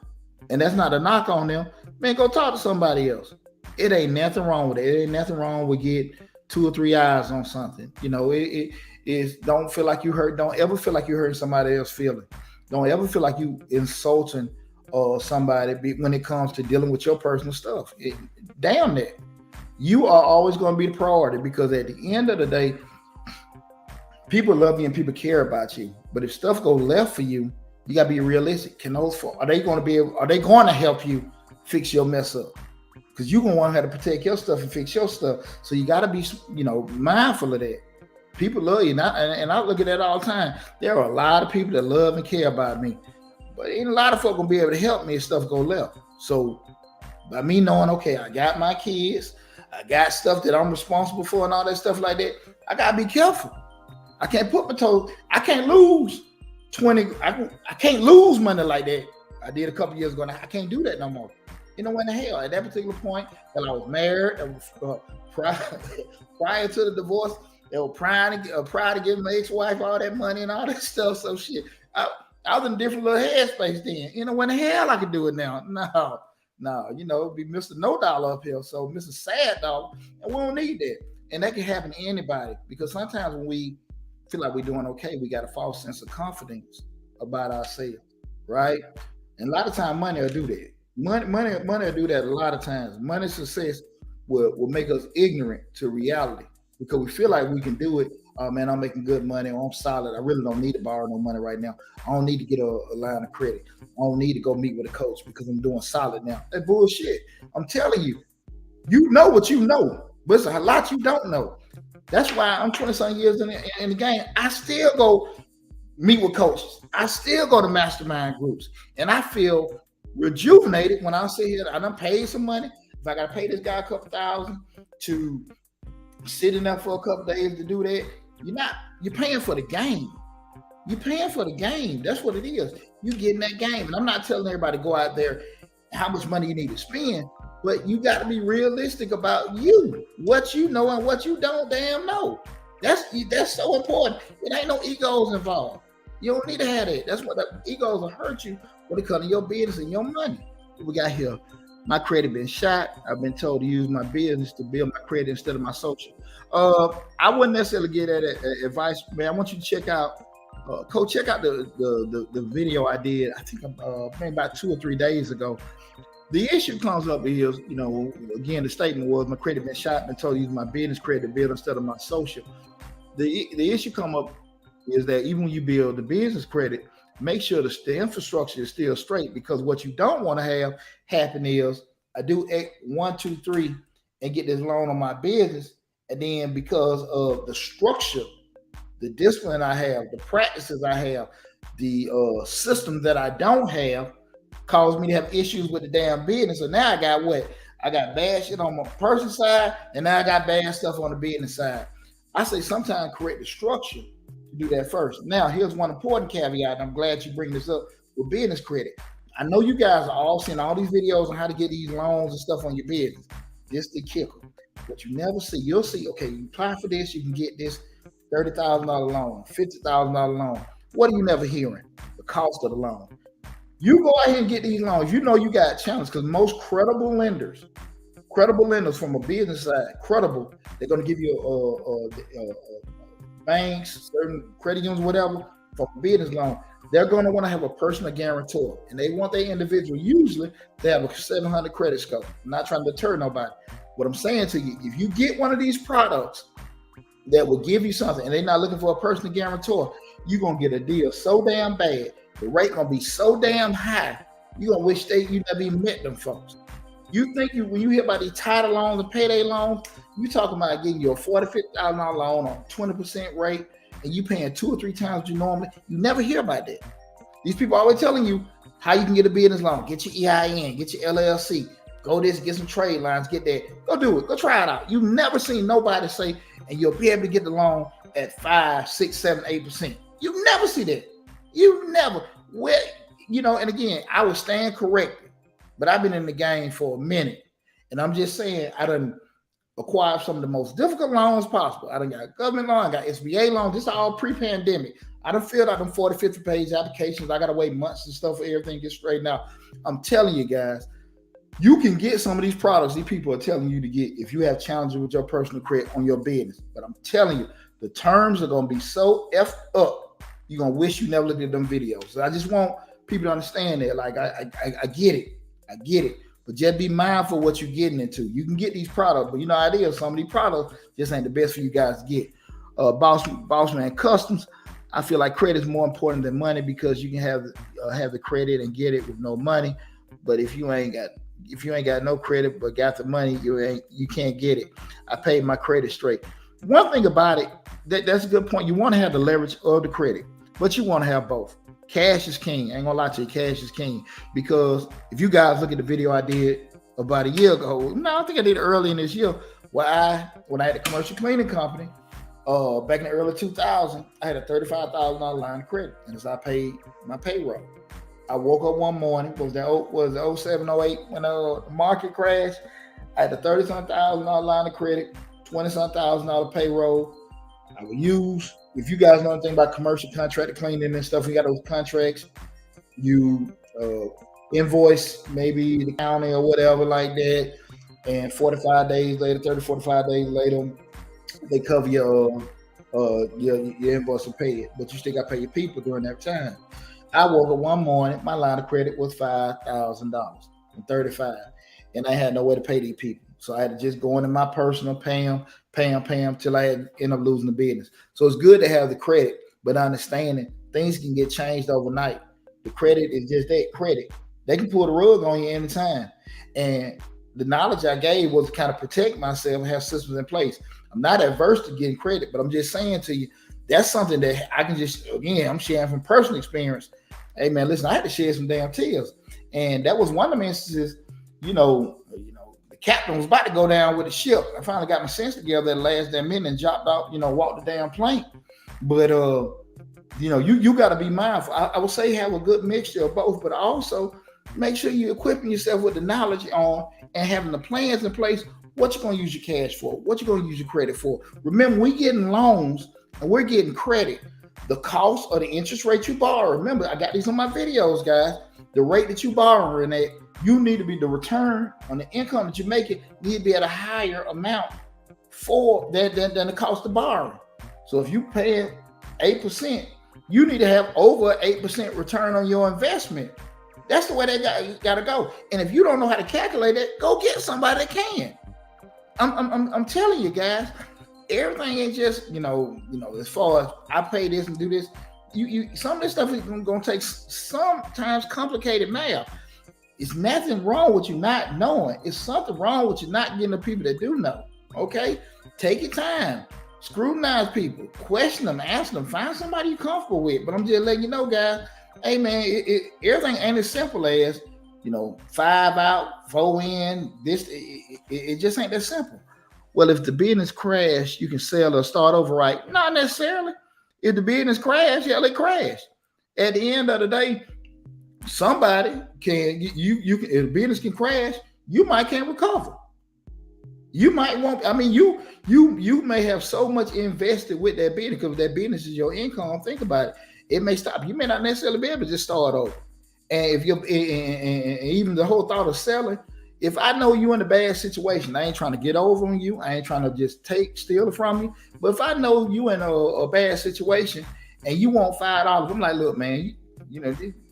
And that's not a knock on them. Man, go talk to somebody else. It ain't nothing wrong with it. It ain't nothing wrong with get 2 or 3 eyes on something. It is, don't feel like you hurt. Don't ever feel like you're hurting somebody else's feeling. Don't ever feel like you insulting somebody when it comes to dealing with your personal stuff. Damn that. You are always going to be the priority, because at the end of the day, people love you and people care about you. But if stuff goes left for you, you got to be realistic. Are they going to help you fix your mess up? Because you're going to want to have to protect your stuff and fix your stuff. So you got to be, mindful of that. People love you. And I look at that all the time. There are a lot of people that love and care about me. But ain't a lot of folk going to be able to help me if stuff go left. So by me knowing, okay, I got my kids, I got stuff that I'm responsible for and all that stuff like that, I got to be careful. I can't put my toes. I can't lose 20. I can't lose money like that. I did a couple years ago. I can't do that no more. When the hell, at that particular point, that I was married, prior to the divorce, they were proud to give my ex-wife all that money and all that stuff. So shit, I was in a different little headspace then. When the hell I could do it now? No, be Mr. No Dollar up here. So Mr. Sad Dollar, and we don't need that. And that can happen to anybody, because sometimes when we feel like we're doing okay, we got a false sense of confidence about ourselves, right? And a lot of times money will do that. Money will do that a lot of times. Money success will make us ignorant to reality, because we feel like we can do it. Oh man, I'm making good money. I'm solid. I really don't need to borrow no money right now. I don't need to get a line of credit. I don't need to go meet with a coach because I'm doing solid now. That's bullshit. I'm telling you, you know what you know, but it's a lot you don't know. That's why I'm 20-some years in the game. I still go meet with coaches. I still go to mastermind groups, and I feel rejuvenated when I sit here. I done paid some money. If I got to pay this guy a couple $1,000 to sit in there for a couple days to do that, you're paying for the game. You're paying for the game. That's what it is. You get in that game. And I'm not telling everybody to go out there how much money you need to spend, but you got to be realistic about you, what you know and what you don't damn know. That's so important. It ain't no egos involved. You don't need to have that. That's what the egos will hurt you when it comes to your business and your money. We got here. My credit been shot. I've been told to use my business to build my credit instead of my social. I wouldn't necessarily give that advice, man. I want you to check out, Coach. Check out the video I did. I think maybe about 2 or 3 days ago. The issue comes up is, again, the statement was my credit been shot. Been told to use my business credit to build instead of my social. The issue come up is that even when you build the business credit, make sure the infrastructure is still straight, because what you don't want to have happen is I do 1, 2, 3 and get this loan on my business, and then because of the structure, the discipline I have, the practices I have, the system that I don't have, cause me to have issues with the damn business. So now I got what? I got bad shit on my personal side, and now I got bad stuff on the business side. I say sometimes correct the structure. Do that first. Now, here's one important caveat, and I'm glad you bring this up with business credit. I know you guys are all seeing all these videos on how to get these loans and stuff on your business. This is the kicker. What you never see, you'll see, okay, you apply for this, you can get this $30,000 loan, $50,000 loan. What are you never hearing? The cost of the loan. You go out here and get these loans. You know you got challenge, because most credible lenders from a business side, credible, they're going to give you banks, certain credit unions, whatever, for a business loan. They're going to want to have a personal guarantor, and they want their individual. Usually, they have a 700 credit score. I'm not trying to deter nobody. What I'm saying to you, if you get one of these products that will give you something, and they're not looking for a personal guarantor, you're going to get a deal so damn bad. The rate going to be so damn high, you're going to wish you never even met them folks. You think when you hear about these title loans and payday loans, you talking about getting you a $40,000, $50,000 loan on 20% rate, and you paying 2 or 3 times you normally. You never hear about that. These people always telling you how you can get a business loan. Get your EIN, get your LLC, go this, get some trade lines, get that. Go do it. Go try it out. You've never seen nobody say, and you'll be able to get the loan at 5, 6, 7, 8%. You never see that. You never. Well, and again, I was stand corrected. But I've been in the game for a minute, and I'm just saying I done acquired some of the most difficult loans possible. I done got government loan, I got SBA loans. This is all pre-pandemic. I done filled out them 40, 50 page applications. I got to wait months and stuff for everything to get straightened out. I'm telling you guys, you can get some of these products these people are telling you to get if you have challenges with your personal credit on your business. But I'm telling you, the terms are going to be so effed up, you're going to wish you never looked at them videos. So I just want people to understand that. Like, I get it. I get it. But just be mindful of what you're getting into. You can get these products, but you know how it is. Some of these products just ain't the best for you guys to get. Bossman Customs, I feel like credit is more important than money because you can have the credit and get it with no money. But if you ain't got no credit but got the money, you can't get it. I paid my credit straight. One thing about it, that's a good point. You want to have the leverage of the credit, but you want to have both. Cash is king. I ain't gonna lie to you, cash is king. Because if you guys look at the video I did about a year ago, no, I think I did it early in this year, when I had a commercial cleaning company, back in the early 2000s, I had a $35,000 line of credit, and as I paid my payroll, I woke up one morning, was it 07, 08, when the market crashed. I had a $30,000 line of credit, $20,000 payroll. I would use, if you guys know anything about commercial contract cleaning and stuff, we got those contracts. You invoice maybe the county or whatever like that, and 45 days later, 30, 45 days later, they cover your invoice and pay it, but you still got to pay your people during that time. I woke up one morning, my line of credit was $5,000 and 35, and I had no way to pay these people. So I had to just go into my personal, pay them till I had end up losing the business. So it's good to have the credit, but understanding things can get changed overnight. The credit is just that credit. They can pull the rug on you anytime. And the knowledge I gave was to kind of protect myself and have systems in place. I'm not adverse to getting credit, but I'm just saying to you, that's something that I can just, again, I'm sharing from personal experience. Hey man, listen, I had to shed some damn tears. And that was one of the instances, you know, the captain was about to go down with the ship. I finally got my sense together at the last damn minute and dropped out, walked the damn plank. But, you got to be mindful. I would say have a good mixture of both, but also make sure you're equipping yourself with the knowledge on and having the plans in place. What you're going to use your cash for? What you're going to use your credit for? Remember, we're getting loans and we're getting credit. The cost or the interest rate you borrow. Remember, I got these on my videos, guys. The rate that you borrowing at, you need to be the return on the income that you're making need to be at a higher amount for than the cost of borrowing. So if you pay 8%, you need to have over 8% return on your investment. That's the way they got to go. And if you don't know how to calculate it, go get somebody that can. I'm telling you guys, everything ain't just as far as I pay this and do this. You some of this stuff is going to take sometimes complicated math. It's nothing wrong with you not knowing. It's something wrong with you not getting the people that do know. Okay, take your time, scrutinize people, question them, ask them, find somebody you're comfortable with. But I'm just letting you know, guys. Hey man, everything ain't as simple as 5 out, 4 in. It just ain't that simple. Well, if the business crash, you can sell or start over, right? Not necessarily. If the business crash, it crashed. At the end of the day, somebody can if the business can crash, you might can't recover. You might want. I mean, you may have so much invested with that business because that business is your income. Think about it. It may stop. You may not necessarily be able to just start over. And if you're, and even the whole thought of selling, if I know you're in a bad situation, I ain't trying to get over on you. I ain't trying to just steal it from you. But if I know you in a bad situation and you want $5, I'm like, look, man,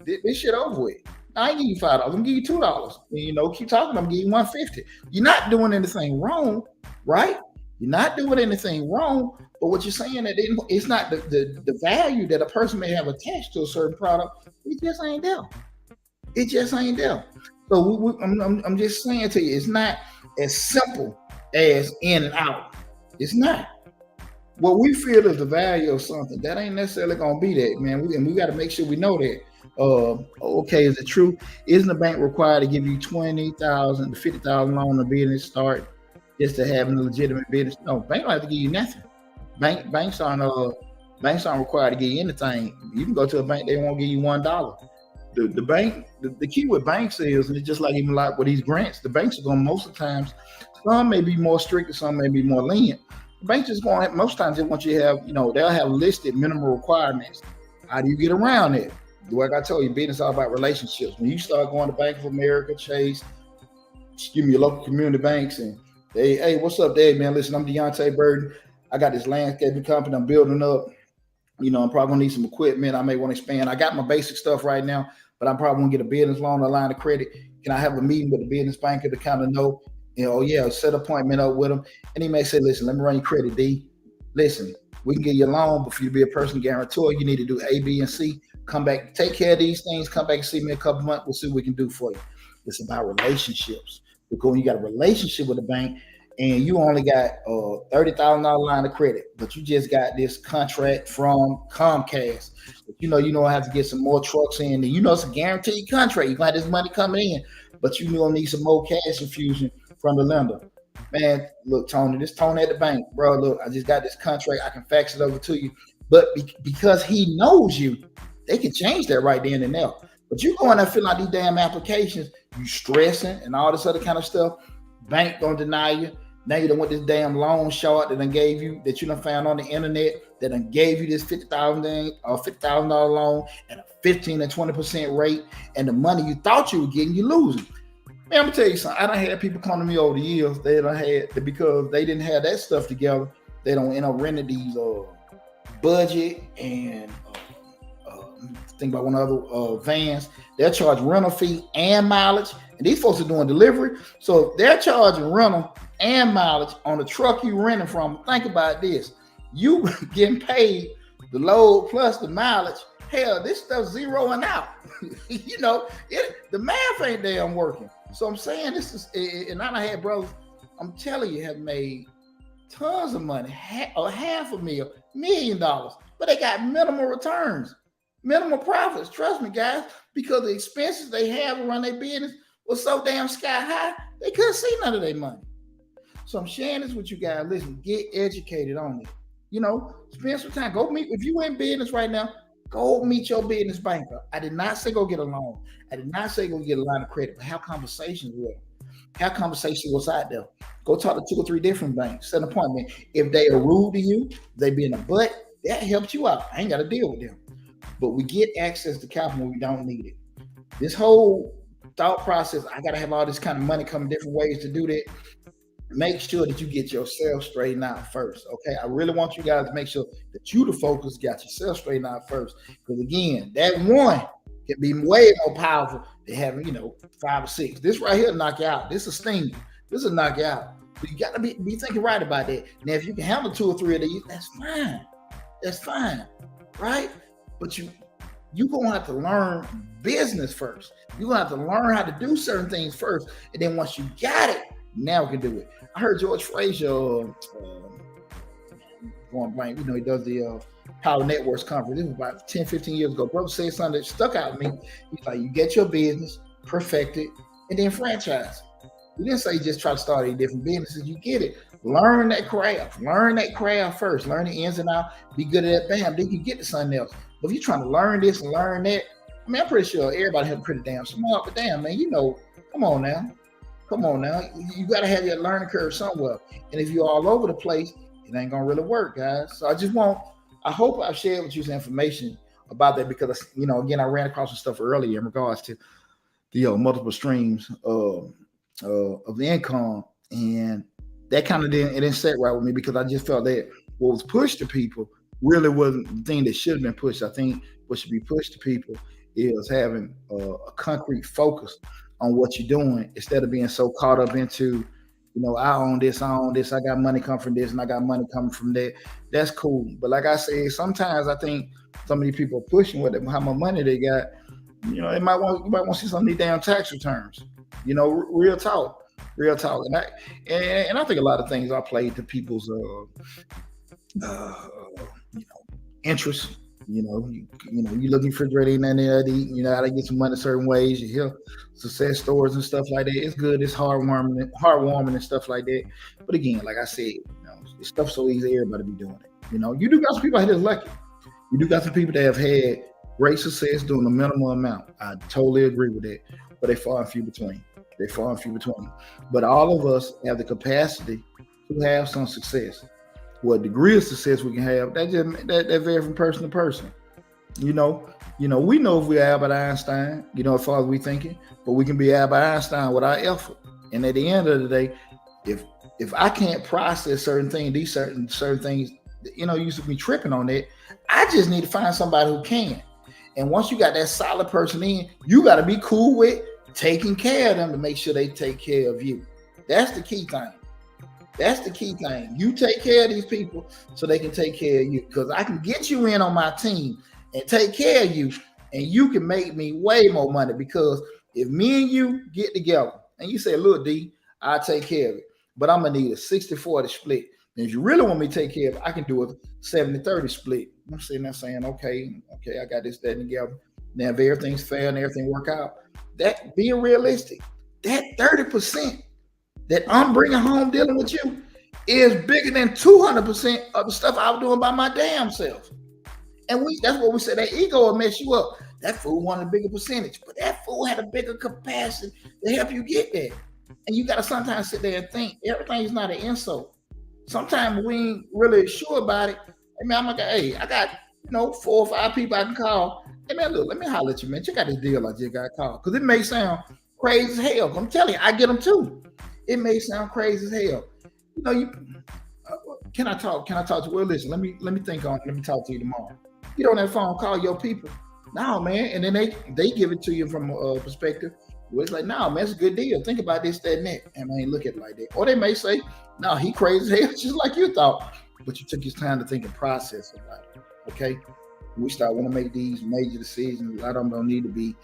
this shit over with. I ain't give you $5. I'm gonna give you $2. Keep talking. I'm gonna give you $150. You're not doing anything wrong, right? You're not doing anything wrong. But what you're saying that it's not the value that a person may have attached to a certain product. It just ain't there. It just ain't there. So I'm just saying to you, it's not as simple as in and out. It's not. What we feel is the value of something. That ain't necessarily gonna be that, man. We got to make sure we know that. Okay, is it true? Isn't the bank required to give you $20,000 to $50,000 loan to business start just to have a legitimate business? No, bank don't have to give you nothing. Banks aren't required to give you anything. You can go to a bank, they won't give you $1. the bank, the key with banks is, and it's just like even like with these grants, the banks are going most of the times, some may be more strict and some may be more lenient. The banks just going to most times they want you to have, they'll have listed minimum requirements. How do you get around it? Like I told you, business is all about relationships. When you start going to Bank of America, Chase, your local community banks, and hey, what's up, Dave, man? Listen, I'm Deonte Burden. I got this landscaping company I'm building up. I'm probably gonna need some equipment. I may want to expand. I got my basic stuff right now, but I'm probably gonna get a business loan, a line of credit. Can I have a meeting with the business banker to kind of know, set an appointment up with him? And he may say, listen, let me run your credit, D. Listen, we can get you a loan, but for you to be a personal guarantor, you need to do A, B, and C. Come back, take care of these things, come back and see me in a couple months. We'll see what we can do for you. It's about relationships. Because when you got a relationship with the bank and you only got a $30,000 line of credit, but you just got this contract from Comcast, you have to get some more trucks in, and it's a guaranteed contract. You got this money coming in, but you need some more cash infusion from the lender. Man, look, Tony, this Tony at the bank, bro. Look, I just got this contract. I can fax it over to you. But because he knows you, they can change that right then and there. But you go in there filling out these damn applications, you stressing and all this other kind of stuff. Bank gonna deny you. Now you done want this damn loan short that done gave you, that you done found on the internet, that done gave you this $50,000 loan at a 15 and 20% rate, and the money you thought you were getting, you losing. Man, I'm gonna tell you something. I done had people come to me over the years. They done had, because they didn't have that stuff together, they don't end up renting these budget and think about one other vans. They'll charge rental fee and mileage, and these folks are doing delivery, so they're charging rental and mileage on the truck you renting from. Think about this: you getting paid the load plus the mileage. Hell, this stuff's zeroing out. The math ain't damn working. So I'm saying this is, and I had brothers, I'm telling you, have made tons of money, $500,000, $1 million, but they got minimal returns. Minimal profits, trust me, guys, because the expenses they have around their business was so damn sky high, they couldn't see none of their money. So I'm sharing this with you guys. Listen, get educated on it. Spend some time. Go meet, if you in business right now, go meet your business banker. I did not say go get a loan. I did not say go get a line of credit, but have conversations with them. Have conversations what's out there. Go talk to 2 or 3 different banks. Set an appointment. If they are rude to you, they be in a butt, that helps you out. I ain't got to deal with them. But we get access to capital when we don't need it. This whole thought process, I got to have all this kind of money coming different ways to do that. Make sure that you get yourself straightened out first, okay? I really want you guys to make sure that you, the focus, got yourself straightened out first. Because again, that one can be way more powerful than having, 5 or 6. This right here knock you out. This is sting. This will knock you out. But you got to be thinking right about that. Now, if you can handle 2 or 3 of these, that's fine. That's fine, right? But you're going to have to learn business first. You're going to have to learn how to do certain things first. And then once you got it, now we can do it. I heard George Frazier, going blank, he does the Power Networks conference. This was about 10, 15 years ago. Brother said something that stuck out to me. He's like, you get your business, perfect it, and then franchise. He didn't say just try to start any different businesses. You get it. Learn that craft. Learn that craft first. Learn the ins and outs. Be good at that. Bam. Then you get to something else. But if you're trying to learn this and learn that, I mean, I'm pretty sure everybody here pretty damn smart. But damn, man, come on now. You got to have your learning curve somewhere. And if you're all over the place, it ain't going to really work, guys. So I hope I've shared with you some information about that because, again, I ran across some stuff earlier in regards to the multiple streams of the income. And that kind of didn't set right with me because I just felt that what was pushed to people really wasn't the thing that should have been pushed. I think what should be pushed to people is having a concrete focus on what you're doing instead of being so caught up into, I own this, I got money coming from this, and I got money coming from that. That's cool. But like I said, sometimes I think some of these people are pushing with how much money they got. You might want to see some of these damn tax returns. Real talk. And I think a lot of things are played to people's interests. You look in the refrigerator, ain't nothing there to eat. How to get some money certain ways. You hear success stories and stuff like that. It's good. It's heartwarming and stuff like that. But again, like I said, it's stuff so easy. Everybody be doing it. You do got some people out here that's lucky. You do got some people that have had great success doing the minimal amount. I totally agree with that, but they far and few between. They far and few between. But all of us have the capacity to have some success. What degree of success we can have, that varies from person to person. You know, we know if we're Albert Einstein, as far as we thinking, but we can be Albert Einstein without effort. And at the end of the day, if I can't process certain things, these certain things, you used to be tripping on that. I just need to find somebody who can. And once you got that solid person in, you got to be cool with taking care of them to make sure they take care of you. That's the key thing. That's the key thing. You take care of these people so they can take care of you. Because I can get you in on my team and take care of you, and you can make me way more money. Because if me and you get together and you say, look, D, I'll take care of it, but I'm going to need a 60-40 split. And if you really want me to take care of it, I can do a 70-30 split. I'm sitting there saying, okay, I got this, that, and together. Now, if everything's fair and everything work out, that being realistic, that 30% that I'm bringing home dealing with you is bigger than 200% of the stuff I was doing by my damn self. And that's what we said, that ego will mess you up. That fool wanted a bigger percentage, but that fool had a bigger capacity to help you get there. And you got to sometimes sit there and think everything is not an insult. Sometimes we ain't really sure about it. I mean, I got 4 or 5 people I can call. Hey man, look, let me holler at you, man. Check out this deal I just got called. Because it may sound crazy as hell. I'm telling you, I get them too. It may sound crazy as hell. Can I talk to you? Well, listen, let me think on it. Let me talk to you tomorrow. Get on that phone, call your people. No, man. And then they give it to you from a perspective where it's like, no, man, it's a good deal. Think about this, that, and that. And I ain't look at it like that. Or they may say, no, he crazy as hell, just like you thought. But you took his time to think and process about it. Okay? We start want to make these major decisions. A lot of them don't need to be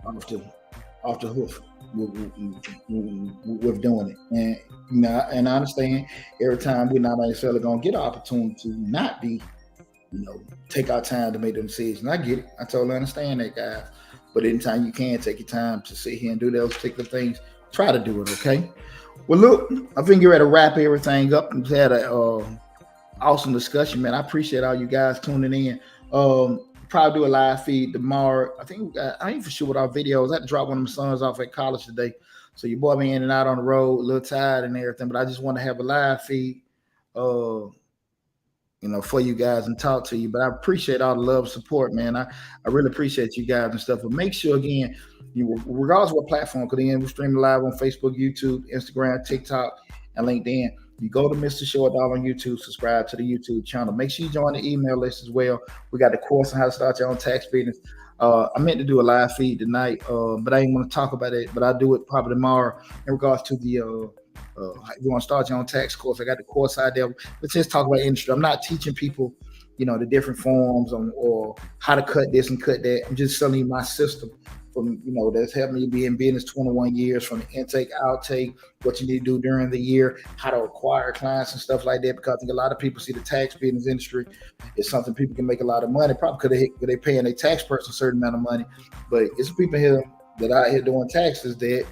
off the hoof with doing it. And I understand every time we're not necessarily going to get an opportunity to not be, take our time to make them decisions. I get it. I totally understand that, guys. But anytime you can take your time to sit here and do those particular things, try to do it, okay? Well, look, I think you're ready to wrap everything up. We've had an awesome discussion, man. I appreciate all you guys tuning in. Probably do a live feed tomorrow. I ain't for sure with our videos. I had to drop one of my sons off at college today. So your boy been in and out on the road, a little tired and everything. But I just want to have a live feed, for you guys and talk to you. But I appreciate all the love and support, man. I really appreciate you guys and stuff. But make sure, again, regardless of what platform, because we're streaming live on Facebook, YouTube, Instagram, TikTok, and LinkedIn. You go to Mr. Short Dollar on YouTube, subscribe to the YouTube channel. Make sure you join the email list as well. We got the course on how to start your own tax business. I meant to do a live feed tonight, but I ain't want to talk about it. But I'll do it probably tomorrow in regards to the if you want to start your own tax course. I got the course out there. Let's just talk about industry. I'm not teaching people, the different forms or how to cut this and cut that. I'm just telling you my system from, that's helped me be in business 21 years, from the intake, outtake, what you need to do during the year, how to acquire clients and stuff like that. Because I think a lot of people see the tax business industry is something people can make a lot of money, probably because they're paying their tax person a certain amount of money. But it's people here that out here doing taxes that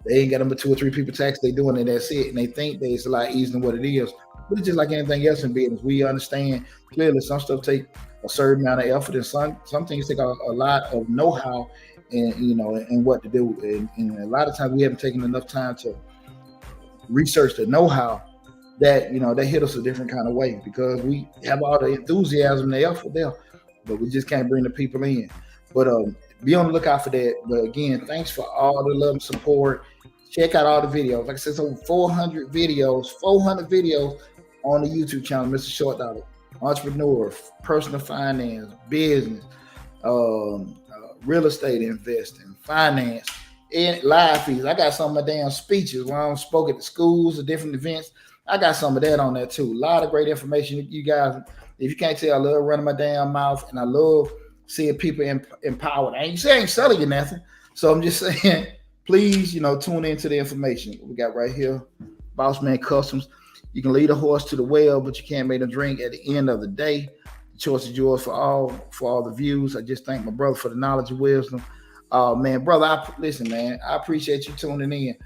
they ain't got them but 2 or 3 people tax they doing, and that's it. And they think that it's a lot easier than what it is. But it's just like anything else in business. We understand clearly some stuff take a certain amount of effort, and some things take a lot of know-how and and what to do. And a lot of times we haven't taken enough time to research the know-how that that hit us a different kind of way, because we have all the enthusiasm, the effort there, but we just can't bring the people in. But be on the lookout for that. But again, thanks for all the love and support. Check out all the videos. Like I said, it's over 400 videos on the YouTube channel, Mr. Short Dollar. Entrepreneur, personal finance, business, real estate investing, finance, and live feeds. I got some of my damn speeches where I spoke at the schools or different events. I got some of that on there too. A lot of great information. You guys, if you can't tell, I love running my damn mouth, and I love seeing people empowered. I ain't selling you nothing. So I'm just saying, please, tune into the information we got right here. Boss Man Customs. You can lead a horse to the well, but you can't make them drink at the end of the day. The choice is yours for all the views. I just thank my brother for the knowledge and wisdom. Man, brother, listen, man, I appreciate you tuning in.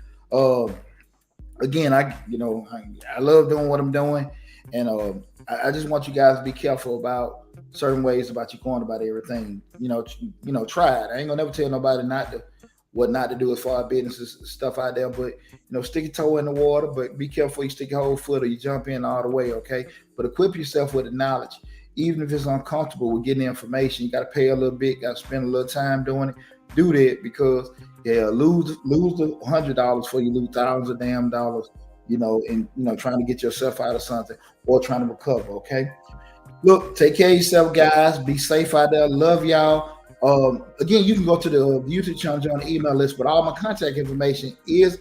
Again, I love doing what I'm doing, and I just want you guys to be careful about certain ways about you going about everything. Try it. I ain't gonna never tell nobody what not to do as far as business stuff out there, but stick your toe in the water, but be careful you stick your whole foot or you jump in all the way, okay? But equip yourself with the knowledge. Even if it's uncomfortable with getting the information, you got to pay a little bit, got to spend a little time doing it. Do that, because lose the $100 before you lose thousands of damn dollars, and trying to get yourself out of something or trying to recover, okay? Look, take care of yourself, guys. Be safe out there. Love y'all. Again, you can go to the YouTube channel, join the email list, but all my contact information is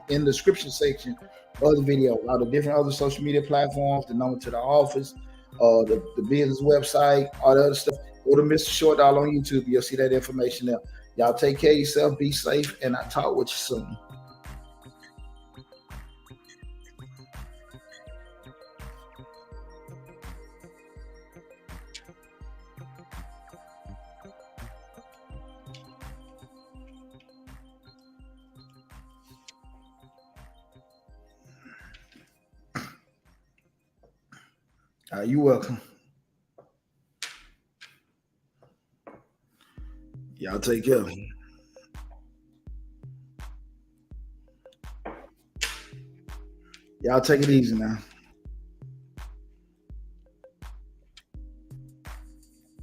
in the description section of the video. All the different other social media platforms, the number to the office, the business website, all the other stuff. Go to Mr. Short Dollar on YouTube. You'll see that information there. Y'all take care of yourself. Be safe, and I'll talk with you soon. You're welcome. Y'all take care. Y'all take it easy now.